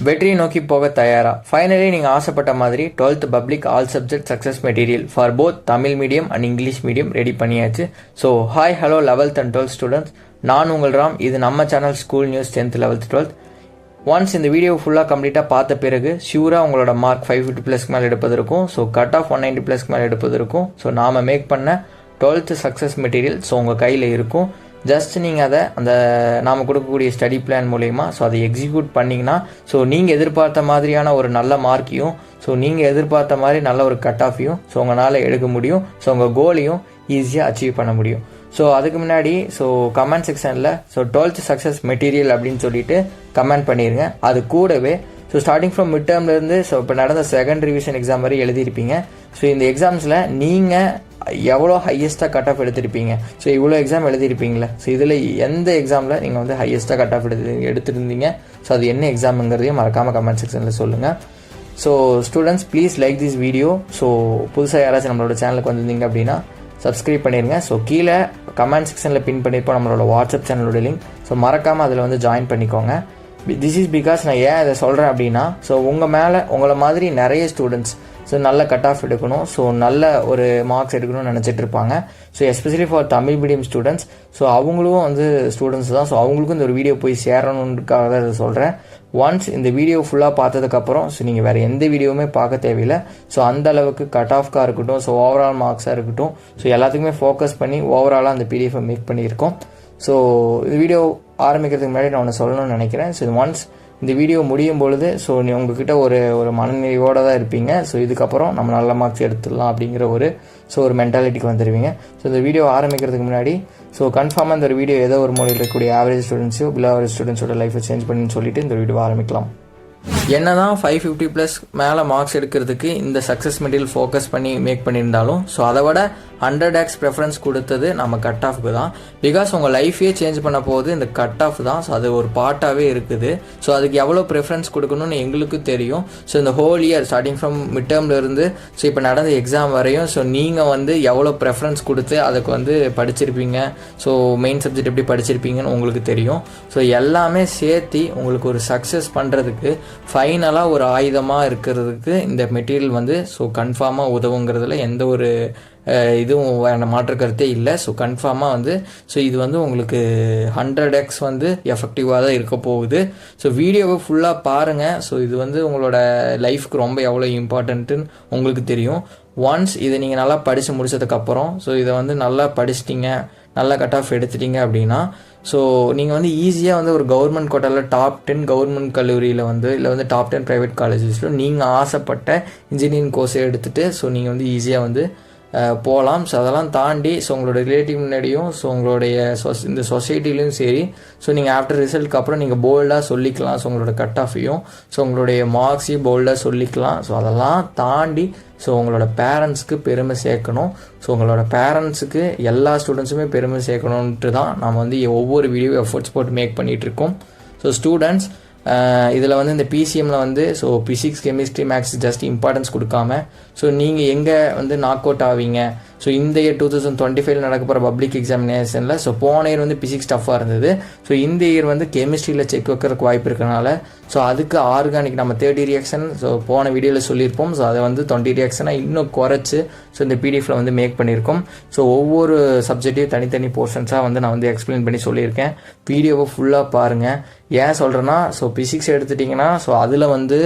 வெற்றியை நோக்கி போக தயாரா? ஃபைனலி நீங்கள் ஆசைப்பட்ட மாதிரி 12th public all subject success material for both Tamil medium and English medium ready பண்ணியாச்சு. So hi hello 11th and 12th students, நான் உங்கள் ராம். இது நம்ம channel school news 10th 11th 12th. Once இந்த வீடியோ ஃபுல்லாக கம்ப்ளீட்டாக பார்த்த பிறகு ஷியூராக உங்களோட மார்க் 550+ மேலே எடுப்பதற்கும், ஸோ கட் ஆஃப் 190+ மேலே எடுப்பதற்கும், ஸோ நாம் மேக் பண்ண 12th சக்ஸஸ் மெட்டீரியல் ஸோ உங்கள் கையில் இருக்கும். ஜஸ்ட் நீங்கள் அதை அந்த நாம் கொடுக்கக்கூடிய ஸ்டடி பிளான் மூலயமா ஸோ அதை எக்ஸிக்யூட் பண்ணிங்கன்னா ஸோ நீங்கள் எதிர்பார்த்த மாதிரியான ஒரு நல்ல மார்க்கையும் ஸோ நீங்கள் எதிர்பார்த்த மாதிரி நல்ல ஒரு கட் ஆஃபையும் ஸோ உங்களால் எடுக்க முடியும். ஸோ உங்கள் கோலையும் ஈஸியாக அச்சீவ் பண்ண முடியும். ஸோ அதுக்கு முன்னாடி ஸோ கமெண்ட் செக்ஷனில் ஸோ 12th சக்ஸஸ் மெட்டீரியல் அப்படின்னு சொல்லிட்டு கமெண்ட் பண்ணிடுங்க. அது கூடவே ஸோ ஸ்டார்டிங் ஃப்ரம் மிட் டேர்ம்லேருந்து ஸோ இப்போ நடந்த செகண்ட் ரிவிஷன் எக்ஸாம் வரை எழுதியிருப்பீங்க. ஸோ இந்த எக்ஸாம்ஸில் நீங்கள் எவ்வளோ ஹையஸ்ட்டாக கட் ஆஃப் எடுத்திருப்பீங்க, ஸோ இவ்வளோ எக்ஸாம் எழுதியிருப்பீங்களே, ஸோ இதில் எந்த எக்ஸாமில் நீங்கள் வந்து ஹையஸ்ட்டாக கட் ஆஃப் எடுத்துருந்தீங்க, ஸோ அது என்ன எக்ஸாமுங்கிறதையும் மறக்காமல் கமெண்ட் செக்ஷனில் சொல்லுங்கள். So students please like this video. So புதுசாக யாராச்சும் நம்மளோட சேனலுக்கு வந்திருந்தீங்க அப்படின்னா சப்ஸ்கிரைப் பண்ணிடுங்க. ஸோ கீழே கமெண்ட் செக்ஷனில் பின் பண்ணியிருப்போம் நம்மளோட வாட்ஸ்அப் சேனலோட லிங்க். ஸோ மறக்காமல் அதில் வந்து ஜாயின் பண்ணிக்கோங்க. திஸ் இஸ் பிகாஸ் நான் ஏன் இதை சொல்கிறேன் அப்படின்னா ஸோ உங்களை மாதிரி நிறைய ஸ்டூடெண்ட்ஸ் ஸோ நல்ல கட் ஆஃப் எடுக்கணும், ஸோ நல்ல ஒரு மார்க்ஸ் எடுக்கணும்னு நினச்சிட்டு இருப்பாங்க. So especially for Tamil medium students, so அவங்களும் வந்து ஸ்டூடெண்ட்ஸ் தான். ஸோ அவங்களுக்கும் இந்த ஒரு வீடியோ போய் சேரணுன்றதுக்காக தான் இதை சொல்கிறேன். ஒன்ஸ் இந்த வீடியோ ஃபுல்லாக பார்த்ததுக்கப்புறம் ஸோ நீங்கள் வேறு எந்த வீடியோவுமே பார்க்க தேவையில்லை. ஸோ அந்த அளவுக்கு கட் ஆஃப்காக இருக்கட்டும், ஸோ ஓவரால் மார்க்ஸாக இருக்கட்டும், ஸோ எல்லாத்துக்குமே ஃபோக்கஸ் பண்ணி ஓவராலாக அந்த பிடிஎஃபை மேக் பண்ணியிருக்கோம். ஸோ இந்த வீடியோ ஆரம்பிக்கிறதுக்கு முன்னாடி நான் ஒன்று சொல்லணும்னு நினைக்கிறேன். ஸோ ஒன்ஸ் இந்த வீடியோ முடியும் பொழுது ஸோ உங்ககிட்ட ஒரு மனநிறைவோடு தான் இருப்பீங்க. ஸோ இதுக்கப்புறம் நம்ம நல்ல மார்க்ஸ் எடுத்துடலாம் அப்படிங்கிற ஒரு மென்டாலிட்டிக்கு வந்துடுவீங்க. ஸோ இந்த வீடியோ ஆரம்பிக்கிறதுக்கு முன்னாடி ஸோ கன்ஃபார்மாக இந்த ஒரு வீடியோ ஏதோ ஒரு மூலையில் இருக்கக்கூடிய ஆவரேஜ் ஸ்டூடெண்ட்ஸோ பிலோ ஆவரேஜ் ஸ்டூடெண்ட்ஸோட லைஃபை சேஞ்ச் பண்ணின்னு சொல்லிட்டு இந்த வீடியோ ஆரம்பிக்கலாம். என்னதான் 550+ மேலே மார்க்ஸ் எடுக்கிறதுக்கு இந்த சக்ஸஸ் மெட்டீரியல் ஃபோக்கஸ் பண்ணி மேக் பண்ணியிருந்தாலும் ஸோ அதை விட 100x ப்ரெஃபரன்ஸ் கொடுத்தது நம்ம கட் ஆஃப்க்கு தான். பிகாஸ் உங்கள் லைஃபே சேஞ்ச் பண்ண போகுது இந்த கட் ஆஃப் தான். ஸோ அது ஒரு பார்ட்டாகவே இருக்குது. ஸோ அதுக்கு எவ்வளோ ப்ரிஃபரன்ஸ் கொடுக்கணும்னு எங்களுக்கும் தெரியும். ஸோ இந்த whole year starting from mid டேர்ம்லேருந்து ஸோ இப்போ நடந்த எக்ஸாம் வரையும் ஸோ நீங்கள் வந்து எவ்வளோ ப்ரெஃபரன்ஸ் கொடுத்து அதுக்கு வந்து படிச்சிருப்பீங்க, ஸோ மெயின் சப்ஜெக்ட் எப்படி படிச்சிருப்பீங்கன்னு உங்களுக்கு தெரியும். ஸோ எல்லாமே சேர்த்து உங்களுக்கு ஒரு சக்ஸஸ் பண்ணுறதுக்கு ஃபைனலாக ஒரு ஆயுதமாக இருக்கிறதுக்கு இந்த மெட்டீரியல் வந்து ஸோ கன்ஃபார்மாக உதவுங்கிறதுல எந்த ஒரு இதுவும் மாற்று கருத்தே இல்லை. ஸோ கன்ஃபார்மாக வந்து ஸோ இது வந்து உங்களுக்கு 100x வந்து எஃபெக்டிவாக தான் இருக்க போகுது. ஸோ வீடியோவை ஃபுல்லாக பாருங்கள். ஸோ இது வந்து உங்களோட லைஃப்க்கு ரொம்ப எவ்வளோ இம்பார்ட்டன்ட்டுன்னு உங்களுக்கு தெரியும். ஒன்ஸ் இதை நீங்கள் நல்லா படித்து முடிச்சதுக்கப்புறம் ஸோ இதை வந்து நல்லா படிச்சிட்டிங்க, நல்லா கட் ஆஃப் எடுத்துட்டீங்க அப்படின்னா ஸோ நீங்கள் வந்து ஈஸியாக வந்து ஒரு கவர்மெண்ட் கோட்டாவில் டாப் 10 கவர்மெண்ட் கல்லூரியில் வந்து இல்லை வந்து டாப் 10 ப்ரைவேட் காலேஜஸில் நீங்கள் ஆசைப்பட்ட இன்ஜினியரிங் கோர்ஸை எடுத்துகிட்டு ஸோ நீங்கள் வந்து ஈஸியாக வந்து போகலாம். ஸோ அதெல்லாம் தாண்டி ஸோ உங்களோட ரிலேட்டிவ் முன்னாடியும் ஸோ உங்களுடைய இந்த சொசைட்டிலையும் சரி ஸோ நீங்கள் ஆஃப்டர் ரிசல்ட்க்கு அப்புறம் நீங்கள் போல்டாக சொல்லிக்கலாம். ஸோ உங்களோட கட் ஆஃபையும் ஸோ உங்களுடைய மார்க்ஸையும் போல்டாக சொல்லிக்கலாம். ஸோ அதெல்லாம் தாண்டி ஸோ உங்களோட பேரண்ட்ஸுக்கு பெருமை சேர்க்கணும். ஸோ உங்களோட பேரண்ட்ஸுக்கு எல்லா ஸ்டூடெண்ட்ஸுமே பெருமை சேர்க்கணுன்ட்டு தான் நம்ம வந்து ஒவ்வொரு வீடியோ எஃபர்ட்ஸ் போட்டு மேக் பண்ணிகிட்ருக்கோம். ஸோ ஸ்டூடெண்ட்ஸ் இதில் வந்து இந்த பிசிஎம்மில் வந்து so physics chemistry maths just importance கொடுக்காம ஸோ நீங்கள் எங்கே வந்து நாக் அவுட் ஆவீங்க. ஸோ இந்த இயர் 2025 நடக்க போகிற பப்ளிக் எக்ஸாமினேஷனில் ஸோ போன இயர் வந்து பிசிக்ஸ் டஃப்பாக இருந்தது. ஸோ இந்த இயர் வந்து கெமிஸ்ட்ரியில் செக் வைக்கிறதுக்கு வாய்ப்பு இருக்கனால ஸோ அதுக்கு ஆர்கானிக் நம்ம 30 ரியாக்ஷன் ஸோ போன வீடியோவில் சொல்லியிருப்போம். ஸோ அதை வந்து 20 ரியாக்ஷனாக இன்னும் குறைச்சி ஸோ இந்த பிடிஎஃபில் வந்து மேக் பண்ணியிருக்கோம். ஸோ ஒவ்வொரு சப்ஜெக்டையும் தனித்தனி போர்ஷன்ஸாக வந்து நான் வந்து எக்ஸ்பிளைன் பண்ணி சொல்லியிருக்கேன். வீடியோவை ஃபுல்லாக பாருங்கள். ஏன் சொல்கிறேன்னா ஸோ பிசிக்ஸ் எடுத்துட்டிங்கன்னா ஸோ அதில் வந்து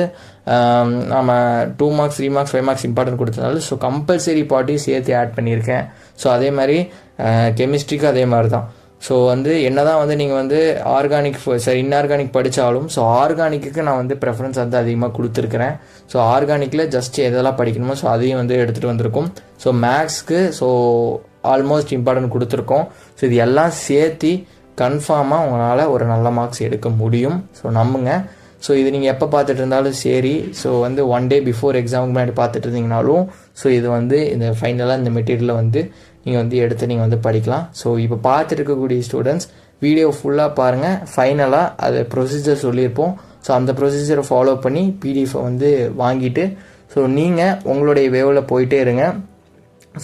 நம்ம 2 மார்க்ஸ் 3 மார்க்ஸ் 5 மார்க்ஸ் இம்பார்ட்டன்ட் கொடுத்ததுனால ஸோ கம்பல்சரி பார்ட்டியும் சேர்த்து ஆட் பண்ணியிருக்கேன். ஸோ அதே மாதிரி கெமிஸ்ட்ரிக்கு அதே மாதிரி தான். ஸோ வந்து என்ன தான் வந்து நீங்கள் வந்து ஆர்கானிக் சரி இன்ஆர்கானிக் படித்தாலும் ஸோ ஆர்கானிக்கு நான் வந்து ப்ரெஃபரன்ஸ் வந்து அதிகமாக கொடுத்துருக்குறேன். ஸோ ஆர்கானிக்கில் ஜஸ்ட் எதெல்லாம் படிக்கணுமோ ஸோ அதையும் வந்து எடுத்துகிட்டு வந்திருக்கோம். ஸோ மேக்ஸ்க்கு ஸோ ஆல்மோஸ்ட் இம்பார்ட்டன்ட் கொடுத்துருக்கோம். ஸோ இது எல்லாம் சேர்த்து கன்ஃபார்மாக உங்களால் ஒரு நல்ல மார்க்ஸ் எடுக்க முடியும். ஸோ நம்புங்க. ஸோ இது நீங்கள் எப்போ பார்த்துட்டு இருந்தாலும் சரி ஸோ வந்து 1 day பிஃபோர் எக்ஸாமுக்கு முன்னாடி பார்த்துட்டு இருந்தீங்கனாலும் ஸோ இது வந்து இந்த ஃபைனலாக இந்த மெட்டீரியலை வந்து நீங்கள் வந்து எடுத்து நீங்கள் வந்து படிக்கலாம். ஸோ இப்போ பார்த்துட்டு இருக்கக்கூடிய ஸ்டூடெண்ட்ஸ் வீடியோ ஃபுல்லாக பாருங்கள். ஃபைனலாக அது ப்ரொசீஜர் சொல்லியிருப்போம். ஸோ அந்த ப்ரொசீஜரை ஃபாலோ பண்ணி பிடிஎஃபை வந்து வாங்கிட்டு ஸோ நீங்கள் உங்களுடைய வேவில் போயிட்டே இருங்க.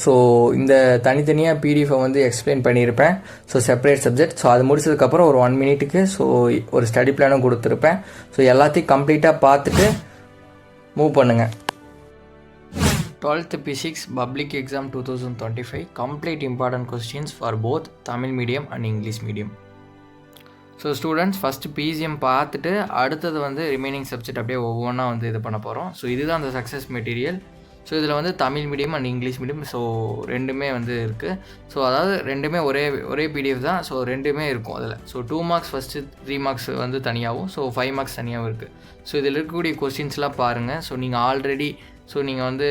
ஸோ இந்த தனித்தனியாக பிடிஎஃபை வந்து எக்ஸ்பிளைன் பண்ணியிருப்பேன். So separate subject. ஸோ அது முடிச்சதுக்கப்புறம் ஒரு 1 மினிட்டுக்கு ஸோ ஒரு ஸ்டடி பிளானும் கொடுத்துருப்பேன். ஸோ எல்லாத்தையும் கம்ப்ளீட்டாக பார்த்துட்டு மூவ் பண்ணுங்கள். 12th Physics Public Exam 2025 Complete Important Questions for both Tamil Medium and English Medium. So students first BGM பார்த்துட்டு அடுத்தது வந்து ரிமைனிங் சப்ஜெக்ட் அப்படியே ஒவ்வொன்றா வந்து இது பண்ண போகிறோம். ஸோ இதுதான் அந்த சக்ஸஸ் மெட்டீரியல். ஸோ இதில் வந்து Tamil medium and English medium so ரெண்டுமே வந்து இருக்குது. ஸோ அதாவது ரெண்டுமே ஒரே பிடிஎஃப் தான். ஸோ ரெண்டுமே இருக்கும் அதில். ஸோ 2 மார்க்ஸ் ஃபஸ்ட்டு 3 மார்க்ஸ் வந்து தனியாகவும் ஸோ 5 மார்க்ஸ் தனியாகவும் இருக்குது. ஸோ இதில் இருக்கக்கூடிய கொஸ்டின்ஸ்லாம் பாருங்கள். ஸோ நீங்கள் ஆல்ரெடி நீங்கள் வந்து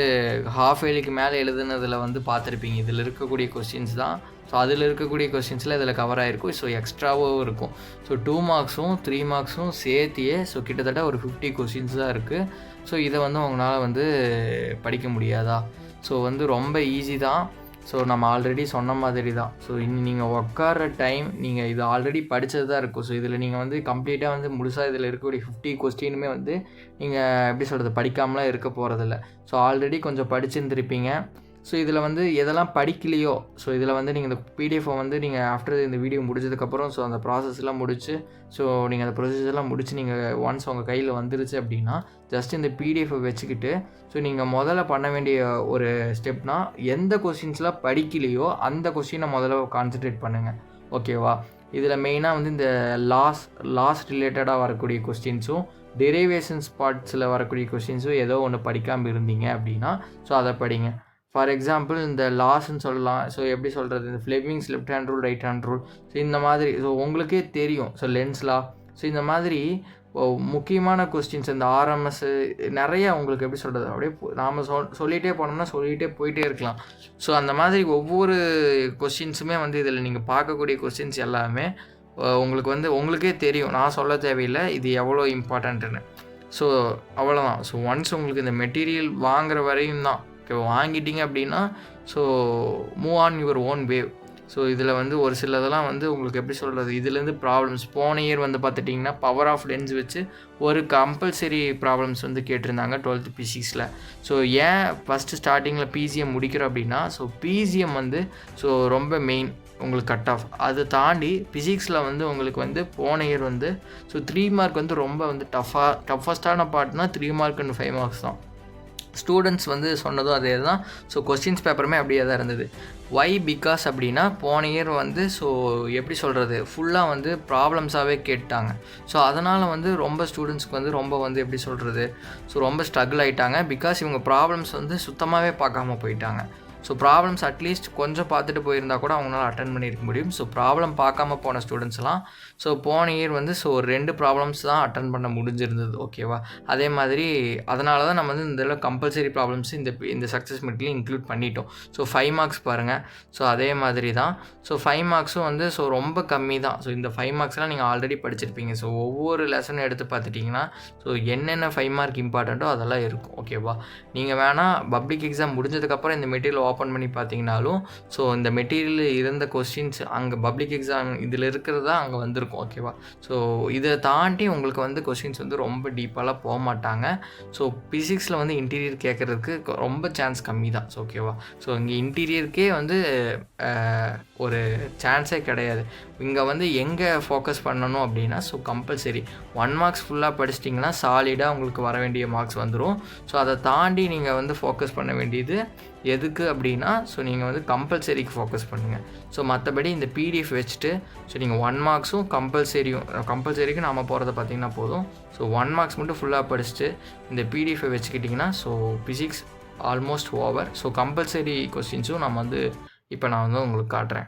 ஹாஃப் இயர்லிக்கு மேலே எழுதுனதில் வந்து பார்த்துருப்பீங்க. இதில் இருக்கக்கூடிய கொஸ்டின்ஸ் தான். ஸோ அதில் இருக்கக்கூடிய கொஸ்டின்ஸில் இதில் கவர் ஆகிருக்கும். ஸோ எக்ஸ்ட்ராவும் இருக்கும். ஸோ 2 மார்க்ஸும் 3 மார்க்ஸும் சேர்த்தியே ஸோ கிட்டத்தட்ட ஒரு 50 கொஸ்டின்ஸ் தான் இருக்குது. ஸோ இதை வந்து உங்களால் வந்து படிக்க முடியாதா? ஸோ வந்து ரொம்ப ஈஸி தான். ஸோ நம்ம ஆல்ரெடி சொன்ன மாதிரி தான். ஸோ நீங்கள் உட்கார டைம் நீங்கள் இது ஆல்ரெடி படித்தது தான் இருக்கும். ஸோ இதில் நீங்கள் வந்து கம்ப்ளீட்டாக வந்து முழுசாக இதில் இருக்கக்கூடிய 50 கொஸ்டினுமே வந்து நீங்கள் எப்படி சொல்கிறது படிக்காமலாம் இருக்க போகிறதில்ல. ஸோ ஆல்ரெடி கொஞ்சம் படிச்சுருந்துருப்பீங்க. ஸோ இதில் வந்து எதெல்லாம் படிக்கலையோ ஸோ இதில் வந்து நீங்கள் இந்த பிடிஎஃபை வந்து நீங்கள் ஆஃப்டர் இந்த வீடியோ முடிச்சதுக்கப்புறம் ஸோ அந்த ப்ராசஸ்லாம் முடிச்சு ஸோ நீங்கள் அந்த ப்ரொசீஜர்லாம் முடிச்சு நீங்கள் ஒன்ஸ் உங்கள் கையில் வந்துருச்சு அப்படின்னா ஜஸ்ட் இந்த பிடிஎஃபை வச்சுக்கிட்டு ஸோ நீங்கள் முதல்ல பண்ண வேண்டிய ஒரு ஸ்டெப்னால் எந்த கொஸ்டின்ஸ்லாம் படிக்கலையோ அந்த கொஸ்டினை முதல்ல கான்சன்ட்ரேட் பண்ணுங்கள். ஓகேவா? இதில் மெயினாக வந்து இந்த லாஸ் ரிலேட்டடாக வரக்கூடிய கொஸ்டின்ஸும் டெரிவேஷன்ஸ் பார்ட்ஸில் வரக்கூடிய கொஸ்டின்ஸும் ஏதோ ஒன்று படிக்காமல் இருந்தீங்க அப்படின்னா ஸோ அதை படிங்க. ஃபார் எக்ஸாம்பிள் இந்த லாஸ்ன்னு சொல்லலாம். ஸோ எப்படி சொல்கிறது, இந்த Fleming's left hand rule right hand rule so இந்த மாதிரி ஸோ உங்களுக்கே தெரியும். ஸோ லென்ஸ் லா ஸோ இந்த மாதிரி முக்கியமான கொஸ்டின்ஸ் இந்த ஆர்எம்எஸ் நிறைய உங்களுக்கு எப்படி சொல்கிறது அப்படியே நாம் சொல்லிகிட்டே போனோம்னா சொல்லிகிட்டே போயிட்டே இருக்கலாம். ஸோ அந்த மாதிரி ஒவ்வொரு கொஸ்டின்ஸுமே வந்து இதில் நீங்கள் பார்க்கக்கூடிய கொஸ்டின்ஸ் எல்லாமே உங்களுக்கே தெரியும். நான் சொல்ல தேவையில்லை இது எவ்வளோ இம்பார்ட்டண்ட்டுன்னு. ஸோ அவ்வளோதான். ஸோ ஒன்ஸ் உங்களுக்கு இந்த மெட்டீரியல் வாங்குகிற வரையும் தான். ஓகே, வாங்கிட்டீங்க அப்படின்னா so move on your own wave. So இதில் வந்து ஒரு சிலதெல்லாம் வந்து உங்களுக்கு எப்படி சொல்கிறது இதுலேருந்து ப்ராப்ளம்ஸ் போன இயர் வந்து பார்த்துட்டிங்கன்னா பவர் ஆஃப் லென்ஸ் வச்சு ஒரு கம்பல்சரி ப்ராப்ளம்ஸ் வந்து கேட்டிருந்தாங்க 12th பிசிக்ஸில். ஸோ ஏன் ஃபஸ்ட்டு ஸ்டார்டிங்கில் பிஜிஎம் முடிக்கிறோம் அப்படின்னா ஸோ பிஜிஎம் வந்து ஸோ ரொம்ப மெயின் உங்களுக்கு கட் ஆஃப். அதை தாண்டி ஃபிசிக்ஸில் வந்து உங்களுக்கு வந்து போன இயர் வந்து ஸோ 3 மார்க் வந்து ரொம்ப வந்து டஃபஸ்டான பார்ட்னா 3 மார்க் அண்ட் 5 மார்க்ஸ் தான். ஸ்டூடெண்ட்ஸ் வந்து சொன்னதும் அதே தான். ஸோ கொஸ்டின்ஸ் பேப்பருமே அப்படியே தான் இருந்தது. ஒய் பிகாஸ் அப்படின்னா போன இயர் வந்து ஸோ எப்படி சொல்கிறது ஃபுல்லாக வந்து ப்ராப்ளம்ஸாகவே கேட்டாங்க. ஸோ அதனால் வந்து ரொம்ப ஸ்டூடெண்ட்ஸ்க்கு வந்து ரொம்ப வந்து எப்படி சொல்கிறது ஸோ ரொம்ப ஸ்ட்ரகிள் ஆகிட்டாங்க. பிகாஸ் இவங்க ப்ராப்ளம்ஸ் வந்து சுத்தமாகவே பார்க்காம போயிட்டாங்க. ஸோ ப்ராப்ளம்ஸ் அட்லீஸ்ட் கொஞ்சம் பார்த்துட்டு போயிருந்தால் கூட அவங்களால அட்டன் பண்ணியிருக்க முடியும். ஸோ ப்ராப்ளம் பார்க்காம போன ஸ்டூடெண்ட்ஸ்லாம் ஸோ போன இயர் வந்து ஸோ 2 ப்ராப்ளம்ஸ் தான் அட்டன் பண்ண முடிஞ்சிருந்தது. ஓகேவா? அதே மாதிரி அதனால தான் நம்ம வந்து இந்த கம்பல்சரி ப்ராப்ளம்ஸ் இந்த சக்ஸஸ் மெட்டீரியல் இன்க்ளூட் பண்ணிட்டோம். ஸோ 5 மார்க்ஸ் பாருங்கள். ஸோ அதே மாதிரி தான். ஸோ 5 மார்க்ஸும் வந்து ஸோ ரொம்ப கம்மி தான். ஸோ இந்த 5 மார்க்ஸ்லாம் நீங்கள் ஆல்ரெடி படிச்சிருப்பீங்க. ஸோ ஒவ்வொரு லெசனும் எடுத்து பார்த்துட்டிங்கன்னா ஸோ என்னென்ன 5 மார்க் இம்பார்ட்டண்ட்டோ அதெல்லாம் இருக்கும். ஓகேவா? நீங்கள் வேணால் பப்ளிக் எக்ஸாம் முடிஞ்சதுக்கப்புறம் இந்த மெட்டீரியல் ஓப்பன் பண்ணி பார்த்தீங்கனாலும் ஸோ இந்த மெட்டீரியல் இருந்த கொஸ்டின்ஸ் அங்கே பப்ளிக் எக்ஸாம் இதில் இருக்கிறதா அங்கே வந்திருக்கும். ஓகேவா? ஸோ இதை தாண்டி உங்களுக்கு வந்து கொஸ்டின்ஸ் வந்து ரொம்ப டீப்பாலாம் போக மாட்டாங்க. ஸோ பிசிக்ஸில் வந்து இன்டீரியர் கேட்குறதுக்கு ரொம்ப சான்ஸ் கம்மி தான். So okay? ஸோ இங்கே இன்டீரியருக்கே வந்து ஒரு சான்ஸே கிடையாது. இங்கே வந்து எங்கே ஃபோக்கஸ் பண்ணணும் அப்படின்னா ஸோ கம்பல்சரி 1 மார்க்ஸ் ஃபுல்லாக படிச்சிட்டிங்கன்னா சாலிடாக உங்களுக்கு வர வேண்டிய மார்க்ஸ் வந்துடும். ஸோ அதை தாண்டி நீங்கள் வந்து ஃபோக்கஸ் பண்ண வேண்டியது எதுக்கு அப்படின்னா ஸோ நீங்கள் வந்து கம்பல்சரிக்கு ஃபோக்கஸ் பண்ணுங்கள். ஸோ மற்றபடி இந்த பிடிஎஃப் வச்சுட்டு ஸோ நீங்கள் 1 மார்க்ஸும் கம்பல்சரிக்கு நாம் போகிறத பார்த்திங்கன்னா போதும். ஸோ 1 மார்க்ஸ் மட்டும் ஃபுல்லாக படிச்சுட்டு இந்த பிடிஎஃபை வச்சுக்கிட்டிங்கன்னா so physics almost over. So compulsory கொஸ்டின்ஸும் இப்போ நான் வந்து உங்களுக்கு காட்டுறேன்.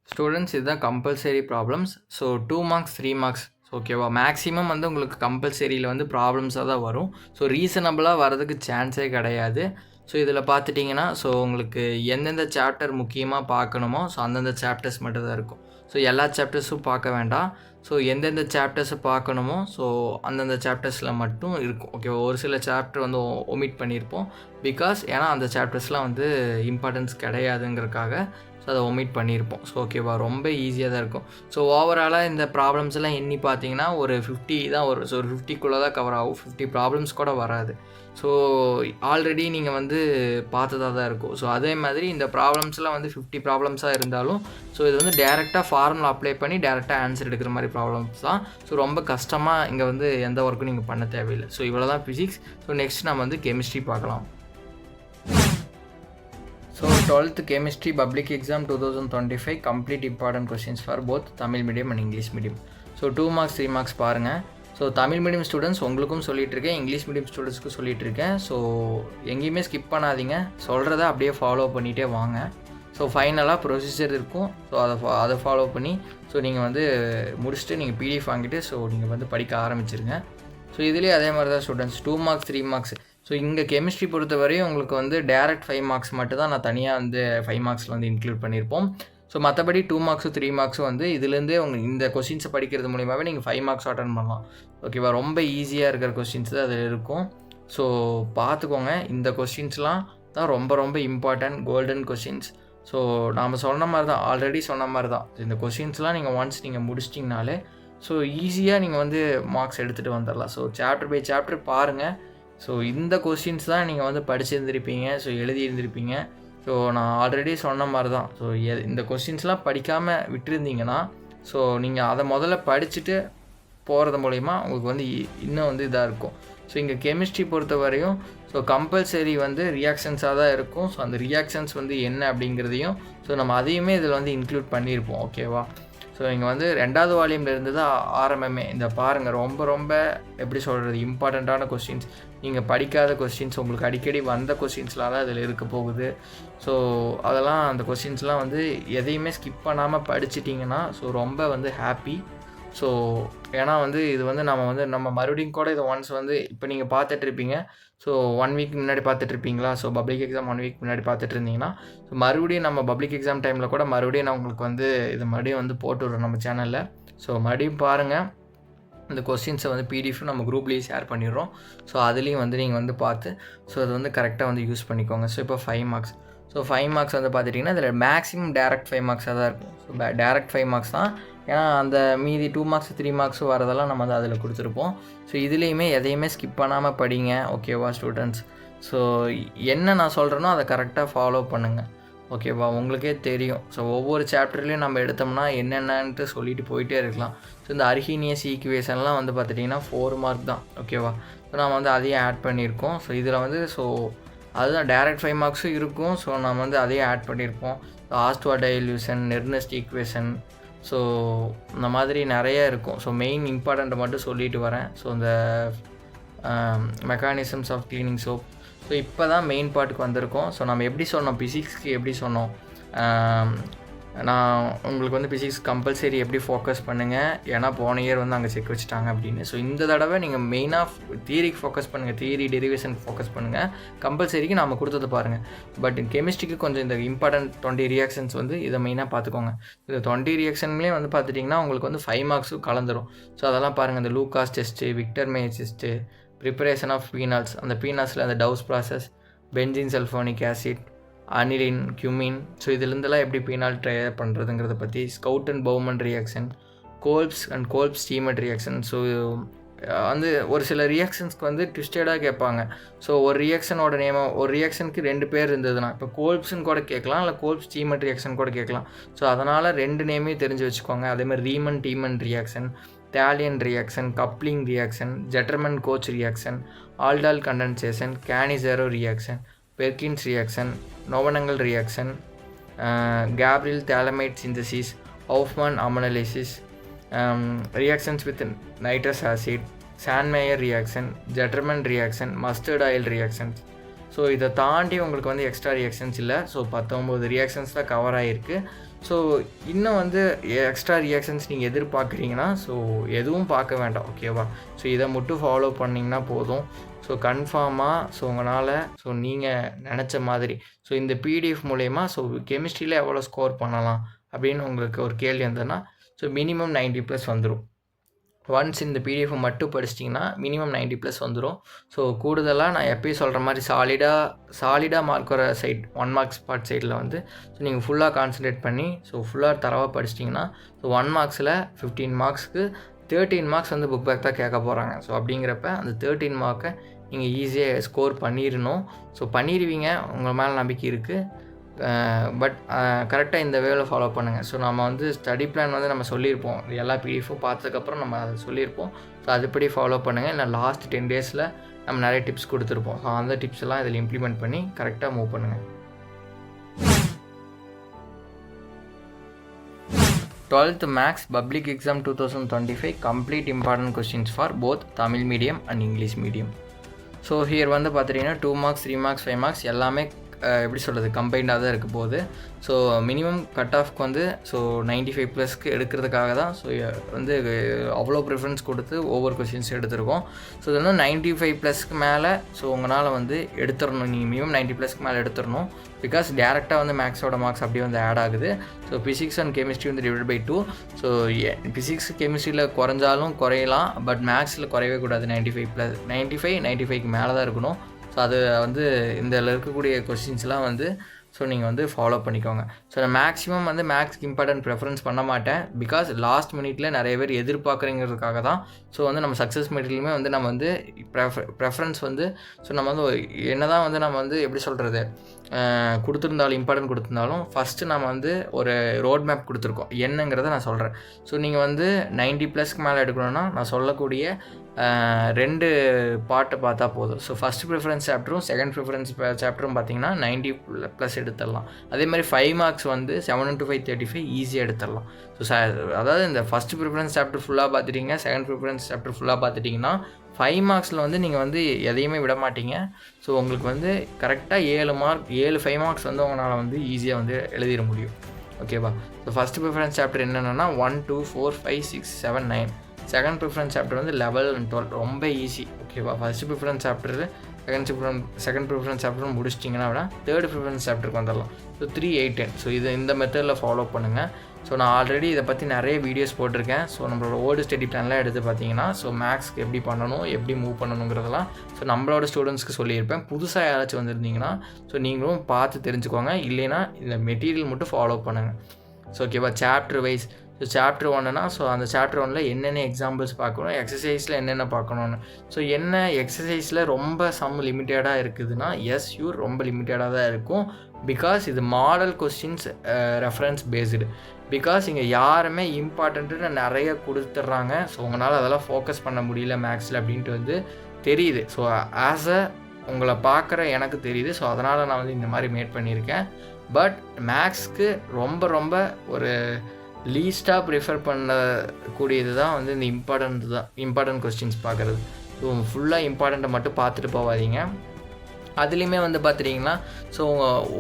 ஸ்டூடெண்ட்ஸ் இதுதான் compulsory problems. So 2 marks 3 marks ஓகேவா? மேக்ஸிமம் வந்து உங்களுக்கு கம்பல்சரியில் வந்து ப்ராப்ளம்ஸாக தான் வரும். ஸோ ரீசனபிளாக வரதுக்கு சான்ஸே கிடையாது. ஸோ இதில் பார்த்துட்டிங்கன்னா ஸோ உங்களுக்கு எந்தெந்த சாப்டர் முக்கியமாக பார்க்கணுமோ ஸோ அந்தந்த சாப்டர்ஸ் மட்டும் தான் இருக்கும். ஸோ எல்லா சாப்டர்ஸும் பார்க்க வேண்டாம். ஸோ எந்தெந்த சாப்டர்ஸை பார்க்கணுமோ ஸோ அந்தந்த சாப்டர்ஸில் மட்டும் இருக்கும். ஓகே, ஒரு சில சாப்டர் வந்து ஒமிட் பண்ணியிருப்போம். பிகாஸ் ஏன்னா அந்த சாப்டர்ஸ்லாம் வந்து இம்பார்ட்டன்ஸ் கிடையாதுங்கிறதுக்காக ஸோ அதை ஒமிட் பண்ணியிருப்போம். ஸோ ஓகேவா, ரொம்ப ஈஸியாக தான் இருக்கும். ஸோ ஓவராலாக இந்த ப்ராப்ளம்ஸ் எல்லாம் எண்ணி பார்த்தீங்கன்னா ஒரு 50 தான் வரும். ஸோ ஒரு 50க்குள்ளே தான் கவர் ஆகும். 50 ப்ராப்ளம்ஸ் கூட வராது. ஸோ ஆல்ரெடி நீங்கள் வந்து பார்த்ததாக தான் இருக்கும். ஸோ அதே மாதிரி இந்த ப்ராப்ளம்ஸ்லாம் வந்து 50 ப்ராப்ளம்ஸாக இருந்தாலும் ஸோ இது வந்து டேரெக்டாக ஃபார்முலா அப்ளை பண்ணி டேரெக்டாக ஆன்சர் எடுக்கிற மாதிரி ப்ராப்ளம்ஸ் தான். ஸோ ரொம்ப கஷ்டமாக இங்கே வந்து எந்த ஒர்க்கும் நீங்கள் பண்ண தேவையில்லை. ஸோ இவ்வளோ தான் ஃபிசிக்ஸ். ஸோ நெக்ஸ்ட் நம்ம வந்து கெமிஸ்ட்ரி பார்க்கலாம். So 12th chemistry public exam 2025 complete important questions for both Tamil medium and English medium. So 2 marks 3 marks பாருங்கள். ஸோ தமிழ் மீடியம் ஸ்டூடெண்ட்ஸ் உங்களுக்கும் சொல்லிகிட்ருக்கேன், இங்கிலீஷ் மீடியம் ஸ்டூடெண்ட்ஸ்க்கும் சொல்லிகிட்ருக்கேன். ஸோ எங்கேயுமே ஸ்கிப் பண்ணாதீங்க, சொல்கிறத அப்படியே ஃபாலோ பண்ணிகிட்டே வாங்க. ஸோ ஃபைனலாக ப்ரொசீஜர் இருக்கும். ஸோ அதை ஃபாலோ பண்ணி ஸோ நீங்கள் வந்து முடிச்சுட்டு நீங்கள் பிடிஎஃப் வாங்கிட்டு ஸோ நீங்கள் வந்து படிக்க ஆரம்பிச்சிருங்க. ஸோ இதுலேயே அதே மாதிரி தான் ஸ்டூடெண்ட்ஸ் 2 மார்க்ஸ் 3 மார்க்ஸ். ஸோ இங்கே கெமிஸ்ட்ரி பொறுத்தவரையும் உங்களுக்கு வந்து டேரக்ட் 5 மார்க்ஸ் மட்டும் தான் நான் தனியாக வந்து 5 மார்க்ஸில் வந்து இன்க்ளூட் பண்ணியிருப்போம். ஸோ மற்றபடி 2 மார்க்ஸும் 3 மார்க்ஸும் வந்து இதுலேருந்தே உங்களுக்கு இந்த கொஸ்டின்ஸை படிக்கிறது மூலியமாகவே நீங்கள் 5 மார்க்ஸ் அட்டன் பண்ணலாம். ஓகேவா, ரொம்ப ஈஸியாக இருக்கிற கொஸ்டின்ஸ் தான் அதில் இருக்கும். ஸோ பார்த்துக்கோங்க, இந்த கொஸ்டின்ஸ்லாம் தான் ரொம்ப ரொம்ப இம்பார்ட்டன்ட் கோல்டன் கொஸ்டின்ஸ். ஸோ நாம் சொன்ன மாதிரி தான், ஆல்ரெடி சொன்ன மாதிரி தான், இந்த கொஸ்டின்ஸ்லாம் நீங்கள் ஒன்ஸ் நீங்கள் முடிச்சிட்டிங்கனாலே ஸோ ஈஸியாக நீங்கள் வந்து மார்க்ஸ் எடுத்துகிட்டு வந்துடலாம். ஸோ சாப்டர் பை சாப்டர் பாருங்கள். ஸோ இந்த கொஸ்டின்ஸ் தான் நீங்கள் வந்து படிச்சிருந்துருப்பீங்க, ஸோ எழுதியிருந்திருப்பீங்க. ஸோ நான் ஆல்ரெடி சொன்ன மாதிரி தான். ஸோ இந்த கொஸ்டின்ஸ்லாம் படிக்காமல் விட்டுருந்தீங்கன்னா ஸோ நீங்கள் அதை முதல்ல படிச்சுட்டு போகிறது மூலிமா உங்களுக்கு வந்து இன்னும் வந்து இதாக இருக்கும். ஸோ இங்கே கெமிஸ்ட்ரி பொறுத்த வரையும் ஸோ கம்பல்சரி வந்து ரியாக்ஷன்ஸாக தான் இருக்கும். ஸோ அந்த ரியாக்ஷன்ஸ் வந்து என்ன அப்படிங்கிறதையும் ஸோ நம்ம அதையுமே இதில் வந்து இன்க்ளூட் பண்ணியிருப்போம். ஓகேவா, ஸோ இங்கே வந்து 2வது வால்யூமில் இருந்து தான் ஆரம்பமே. இந்த பாருங்கள், ரொம்ப ரொம்ப எப்படி சொல்கிறது, இம்பார்ட்டண்ட்டான கொஸ்டின்ஸ், நீங்கள் படிக்காத கொஸ்டின்ஸ், உங்களுக்கு அடிக்கடி வந்த கொஸ்டின்ஸ்லாம் தான் இதில் இருக்க போகுது. ஸோ அதெல்லாம் அந்த கொஸ்டின்ஸ்லாம் வந்து எதையுமே ஸ்கிப் பண்ணாமல் படிச்சிட்டிங்கன்னா ஸோ ரொம்ப வந்து ஹாப்பி. ஸோ ஏன்னா வந்து இது வந்து நம்ம மறுபடியும் கூட இதை ஒன்ஸ் வந்து இப்போ நீங்கள் பார்த்துட்ருப்பீங்க. ஸோ 1 வீக் முன்னாடி பார்த்துட்ருப்பீங்களா, ஸோ பப்ளிக் எக்ஸாம் 1 வீக் முன்னாடி பார்த்துட்டு இருந்தீங்கன்னா ஸோ மறுபடியும் நம்ம பப்ளிக் எக்ஸாம் டைமில் கூட மறுபடியும் நான் உங்களுக்கு வந்து இது மறுபடியும் வந்து போட்டு விட்றேன் நம்ம சேனலில். ஸோ மறுபடியும் பாருங்கள், இந்த கொஸ்டின்ஸை வந்து பிடிஎஃப் நம்ம குரூப்லேயே ஷேர் பண்ணிடுறோம். ஸோ அதுலேயும் வந்து நீங்கள் வந்து பார்த்து ஸோ அது வந்து கரெக்டாக வந்து யூஸ் பண்ணிக்கோங்க. ஸோ இப்போ 5 மார்க்ஸ். ஸோ 5 மார்க்ஸ் வந்து பார்த்துட்டிங்கன்னா இதில் மேக்ஸிமம் டேரக்ட் 5 மார்க்ஸாக தான் இருக்கும். ஸோ டேரக்ட் 5 மார்க்ஸ் தான். ஏன்னா அந்த மீதி 2 மார்க்ஸ் 3 மார்க்ஸும் வரதெல்லாம் நம்ம வந்து அதில் கொடுத்துருப்போம். ஸோ இதுலேயுமே எதையுமே ஸ்கிப் பண்ணாமல் படிங்க. ஓகேவா ஸ்டூடெண்ட்ஸ், ஸோ என்ன நான் சொல்கிறேனோ அதை கரெக்டாக ஃபாலோ பண்ணுங்கள். ஓகேவா, உங்களுக்கே தெரியும். ஸோ ஒவ்வொரு சாப்டர்லேயும் நம்ம எடுத்தோம்னா என்னென்னன்ட்டு சொல்லிட்டு போயிட்டே இருக்கலாம். ஸோ இந்த அர்ஹீனியஸ் ஈக்குவேஷன்லாம் வந்து பார்த்துட்டிங்கன்னா 4 மார்க் தான். ஓகேவா, ஸோ நம்ம வந்து அதையும் ஆட் பண்ணியிருக்கோம். ஸோ இதில் வந்து ஸோ அதுதான் டேரக்ட் 5 மார்க்ஸும் இருக்கும். ஸோ நம்ம வந்து அதையும் ஆட் பண்ணியிருப்போம். ஆஸ்ட்வா டைல்யூஷன், நெர்னஸ்ட் ஈக்குவேஷன், ஸோ இந்த மாதிரி நிறைய இருக்கும். ஸோ மெயின் இம்பார்ட்டண்ட்டை மட்டும் சொல்லிட்டு வரேன். ஸோ இந்த mechanisms of cleaning soap. So இப்போ தான் மெயின் பார்ட்டுக்கு வந்திருக்கோம். ஸோ நம்ம எப்படி சொன்னோம், பிசிக்ஸ்க்கு எப்படி சொன்னோம், நான் உங்களுக்கு வந்து பிசிக்ஸ் கம்பல்சரி எப்படி ஃபோக்கஸ் பண்ணுங்கள், ஏன்னா போன இயர் வந்து அங்கே செக் வச்சுட்டாங்க அப்படின்னு. ஸோ இந்த தடவை நீங்கள் மெயினாக தியரிக்கு ஃபோக்கஸ் பண்ணுங்கள், தியரி டெரிவேஷனுக்கு ஃபோக்கஸ் பண்ணுங்கள். கம்பல்சரிக்கு நாம் கொடுத்தது பாருங்கள். பட் கெமிஸ்ட்ரிக்கு கொஞ்சம் இந்த இம்பார்ட்டன்ட் 20 ரியாக்ஷன்ஸ் வந்து இதை மெயினாக பார்த்துக்கோங்க. இந்த 20 ரியாக்ஷன்லேயே வந்து பார்த்துட்டிங்கன்னா உங்களுக்கு வந்து 5 மார்க்ஸும் கலந்துரும். ஸோ அதெல்லாம் பாருங்கள், இந்த Lucas test, Victor Meyer test, preparation of phenols, அந்த பீனால்ஸில் அந்த Dow's process, benzene sulphonic acid, aniline, cumene, so இதுலேருந்துலாம் எப்படி பீனால் ட்ரையர் பண்ணுறதுங்கிறத பற்றி, Schotten and Baumann reaction, Kolbe's and Kolbe's Schmitt reaction. So வந்து ஒரு சில ரியாக்ஷன்ஸ்க்கு வந்து ட்விஸ்டடாக கேட்பாங்க. ஸோ ஒரு ரியாக்ஷனோட நேம், ஒரு ரியாக்ஷனுக்கு 2 பேர் இருந்ததுன்னா இப்போ கோல்ப்ஸ்ன்னு கூட கேட்கலாம், இல்லை கோல்ப்ஸ் ஸ்டீமட் ரியாக்ஷன் கூட கேட்கலாம். ஸோ அதனால் 2 நேமே தெரிஞ்சு வச்சுக்கோங்க. அதேமாதிரி ரீமன் டீமன் ரியாக்ஷன், தாலியன் reaction, coupling reaction, Gattermann Koch reaction, aldol condensation, Cannizzaro reaction, Perkin's reaction, நோவனங்கல் reaction, Gabriel phthalimide synthesis, Hoffmann ammonolysis, reactions with nitrous acid, Sandmeyer reaction, Gattermann reaction, mustard oil reactions. So இதை தாண்டி உங்களுக்கு வந்து extra reactions இல்லை. So 19 reactions தான் cover ஆகிருக்கு. So இன்னும் வந்து எக்ஸ்ட்ரா ரியாக்ஷன்ஸ் நீங்கள் எதிர்பார்க்குறீங்கன்னா ஸோ எதுவும் பார்க்க வேண்டாம். ஓகேவா, ஸோ இதை மட்டும் ஃபாலோ பண்ணிங்கன்னா போதும். ஸோ கன்ஃபார்மாக ஸோ உங்களால் ஸோ நீங்கள் நினச்ச மாதிரி ஸோ இந்த பிடிஎஃப் மூலயமா ஸோ கெமிஸ்ட்ரியில் எவ்வளோ ஸ்கோர் பண்ணலாம் அப்படின்னு உங்களுக்கு ஒரு கேள்வி வந்ததுன்னா ஸோ மினிமம் 90+ வந்துடும். ஒன்ஸ் இந்த பிடிஎஃப் மட்டும் படிச்சிட்டிங்கன்னா மினிமம் 90+ வந்துடும். ஸோ கூடுதலாக நான் எப்பயும் சொல்கிற மாதிரி சாலிடாக மார்க் வர சைட் 1 மார்க்ஸ் பார்ட் சைடில் வந்து ஸோ நீங்கள் ஃபுல்லாக கான்சன்ட்ரேட் பண்ணி ஸோ ஃபுல்லாக தரவாக படிச்சிட்டிங்கன்னா ஸோ 1 மார்க்ஸில் 15 மார்க்ஸ்க்கு 13 மார்க்ஸ் வந்து புக் பேக் தான் கேட்க போகிறாங்க. ஸோ அப்படிங்கிறப்ப அந்த 13 மார்க்கை நீங்கள் ஈஸியாக ஸ்கோர் பண்ணிடணும். ஸோ பண்ணிடுவீங்க, உங்கள் மேலே நம்பிக்கை இருக்குது. பட் கரெக்டாக இந்த வேவில் ஃபாலோ பண்ணுங்கள். ஸோ நம்ம வந்து ஸ்டடி பிளான் வந்து நம்ம சொல்லியிருப்போம், எல்லா பிடிஎஃப்பும் பார்த்ததுக்கப்புறம் நம்ம அதை சொல்லியிருப்போம். ஸோ அதுபடி ஃபாலோ பண்ணுங்கள். இல்லை லாஸ்ட் 10 டேஸில் நம்ம நிறைய டிப்ஸ் கொடுத்துருப்போம். ஸோ அந்த டிப்ஸ் எல்லாம் இதில் இம்ப்ளிமெண்ட் பண்ணி கரெக்டாக மூவ் பண்ணுங்கள். 12th Maths Public Exam 2025 complete important questions for both Tamil medium and English medium. So here வந்து பார்த்துட்டிங்கன்னா 2 மார்க்ஸ் 3 மார்க்ஸ் 5 மார்க்ஸ் எல்லாமே எப்படி சொல்கிறது கம்பைண்டாக தான் இருக்க போகுது. ஸோ மினிமம் கட் ஆஃப்க்கு வந்து ஸோ 95+க்கு எடுக்கிறதுக்காக தான் ஸோ வந்து அவ்வளோ ப்ரிஃபரன்ஸ் கொடுத்து ஒவ்வொரு கொஷின்ஸ் எடுத்திருக்கோம். ஸோ இது வந்து 95+க்கு மேலே ஸோ உங்களால் வந்து எடுத்துடணும். நீங்கள் மினிமம் 90+க்கு மேலே எடுத்துடணும். பிகாஸ் டேரெக்டாக வந்து மேக்ஸோட மார்க்ஸ் அப்படியே வந்து ஆட் ஆகுது. ஸோ ஃபிசிக்ஸ் அண்ட் கெமிஸ்ட்ரி வந்து டிவைட் பை 2. ஸோ ஃபிசிக்ஸ் கெமிஸ்ட்ரியில் குறைஞ்சாலும் குறையலாம், பட் மேக்ஸில் குறையவே கூடாது. 95 மேலே தான் இருக்கணும். ஸோ அது வந்து இதில் இருக்கக்கூடிய கொஸ்டின்ஸ்லாம் வந்து ஸோ நீங்கள் வந்து ஃபாலோ பண்ணிக்கோங்க. ஸோ நான் மேக்ஸிமம் வந்து மேக்ஸ்க்கு இம்பார்ட்டன்ட் ப்ரெஃபரன்ஸ் பண்ண மாட்டேன். பிகாஸ் லாஸ்ட் மினிட்ல நிறைய பேர் எதிர்பார்க்குறங்கிறதுக்காக தான். ஸோ வந்து நம்ம சக்ஸஸ் மெட்டீரியலுமே வந்து நம்ம வந்து ப்ரெஃபரன்ஸ் வந்து ஸோ நம்ம வந்து என்ன தான் வந்து நம்ம வந்து எப்படி சொல்கிறது கொடுத்துருந்தாலும் இம்பார்ட்டன்ட் கொடுத்துருந்தாலும் ஃபஸ்ட்டு நம்ம வந்து ஒரு ரோட் மேப் கொடுத்துருக்கோம் என்னங்கிறத நான் சொல்கிறேன். ஸோ நீங்கள் வந்து 90+க்கு மேலே எடுக்கணும்னா நான் சொல்லக்கூடிய 2 பார்ட்டை பார்த்தா போதும். ஸோ ஃபஸ்ட் ப்ரிஃபரன்ஸ் சாப்டரும் செகண்ட் ப்ரிஃபரன்ஸ் சாப்டரும் பார்த்தீங்கன்னா 90+ எடுத்துடலாம். அதே மாதிரி 5 மார்க்ஸ் வந்து 7 × 5 35 ஈஸியாக எடுத்துடலாம். ஸோ அதாவது இந்த ஃபஸ்ட் ப்ரிஃபரன்ஸ் சாப்டர் ஃபுல்லாக பார்த்துட்டிங்க, செகண்ட் ப்ரிஃபரன்ஸ் சாப்டர் ஃபுல்லாக பார்த்துட்டிங்கன்னா 5 மார்க்ஸில் வந்து நீங்கள் வந்து எதையுமே விட மாட்டீங்க. ஸோ உங்களுக்கு வந்து கரெக்டாக 7 5 மார்க்ஸ் வந்து உங்களால் வந்து ஈஸியாக வந்து எழுதிட முடியும். ஓகேவா? ஸோ ஃபஸ்ட் ப்ரிஃபரன்ஸ் சாப்டர் என்னென்னா 1 2 4 5 6 7 9. செகண்ட் ப்ரிஃபரன்ஸ் சாப்டர் வந்து 11 and 12 ரொம்ப ஈஸி. ஓகேவா? First preference chapter second preference chapter முடிச்சிட்டிங்கன்னா விட தேர்ட் ப்ரிஃபரன்ஸ் சாப்டருக்கு வந்துடலாம். ஸோ 3 8 10. ஸோ இது இந்த மெத்தடில் ஃபாலோ பண்ணுங்கள். ஸோ நான் ஆல்ரெடி இதை பற்றி நிறைய வீடியோஸ் போட்டிருக்கேன். ஸோ நம்மளோட ஓல்டு ஸ்டடி பிளான்லாம் எடுத்து பார்த்தீங்கன்னா ஸோ மேக்ஸ்க்கு எப்படி பண்ணணும், எப்படி மூவ் பண்ணணுங்கிறதெல்லாம் ஸோ நம்மளோட ஸ்டூடெண்ட்ஸ்க்கு சொல்லியிருப்பேன். புதுசாக யாராச்சும் வந்திருந்தீங்கன்னா ஸோ நீங்களும் பார்த்து தெரிஞ்சுக்கோங்க. இல்லைன்னா இந்த மெட்டீரியல் மட்டும் ஃபாலோ பண்ணுங்கள். ஸோ ஓகேவா? சாப்டர் வைஸ் ஸோ சாப்டர் 1னா ஸோ அந்த சாப்டர் 1ல் என்னென்ன எக்ஸாம்பிள்ஸ் பார்க்கணும், எக்ஸசைஸில் என்னென்ன பார்க்கணுன்னு. ஸோ என்ன எக்ஸசைஸில் ரொம்ப சம் லிமிட்டடாக இருக்குதுன்னா ரொம்ப லிமிட்டடாக தான் இருக்கும். பிகாஸ் இது model questions reference based. Because இங்கே யாருமே இம்பார்ட்டண்ட்டு நிறைய கொடுத்துட்றாங்க. ஸோ உங்களால் அதெல்லாம் ஃபோக்கஸ் பண்ண முடியல மேக்ஸில் அப்படின்ட்டு வந்து தெரியுது. ஸோ உங்களை பார்க்குற எனக்கு தெரியுது. ஸோ அதனால் நான் வந்து இந்த மாதிரி மேட் பண்ணியிருக்கேன். பட் மேக்ஸ்க்கு ரொம்ப ஒரு லீஸ்ட்டாக ப்ரிஃபர் பண்ணக்கூடியது தான் வந்து இந்த இம்பார்ட்டன்ட் கொஸ்டின்ஸ் பார்க்குறது. ஸோ ஃபுல்லாக இம்பார்ட்டண்ட்டை மட்டும் பார்த்துட்டு போகாதீங்க. அதுலேயுமே வந்து பார்த்துட்டிங்கன்னா ஸோ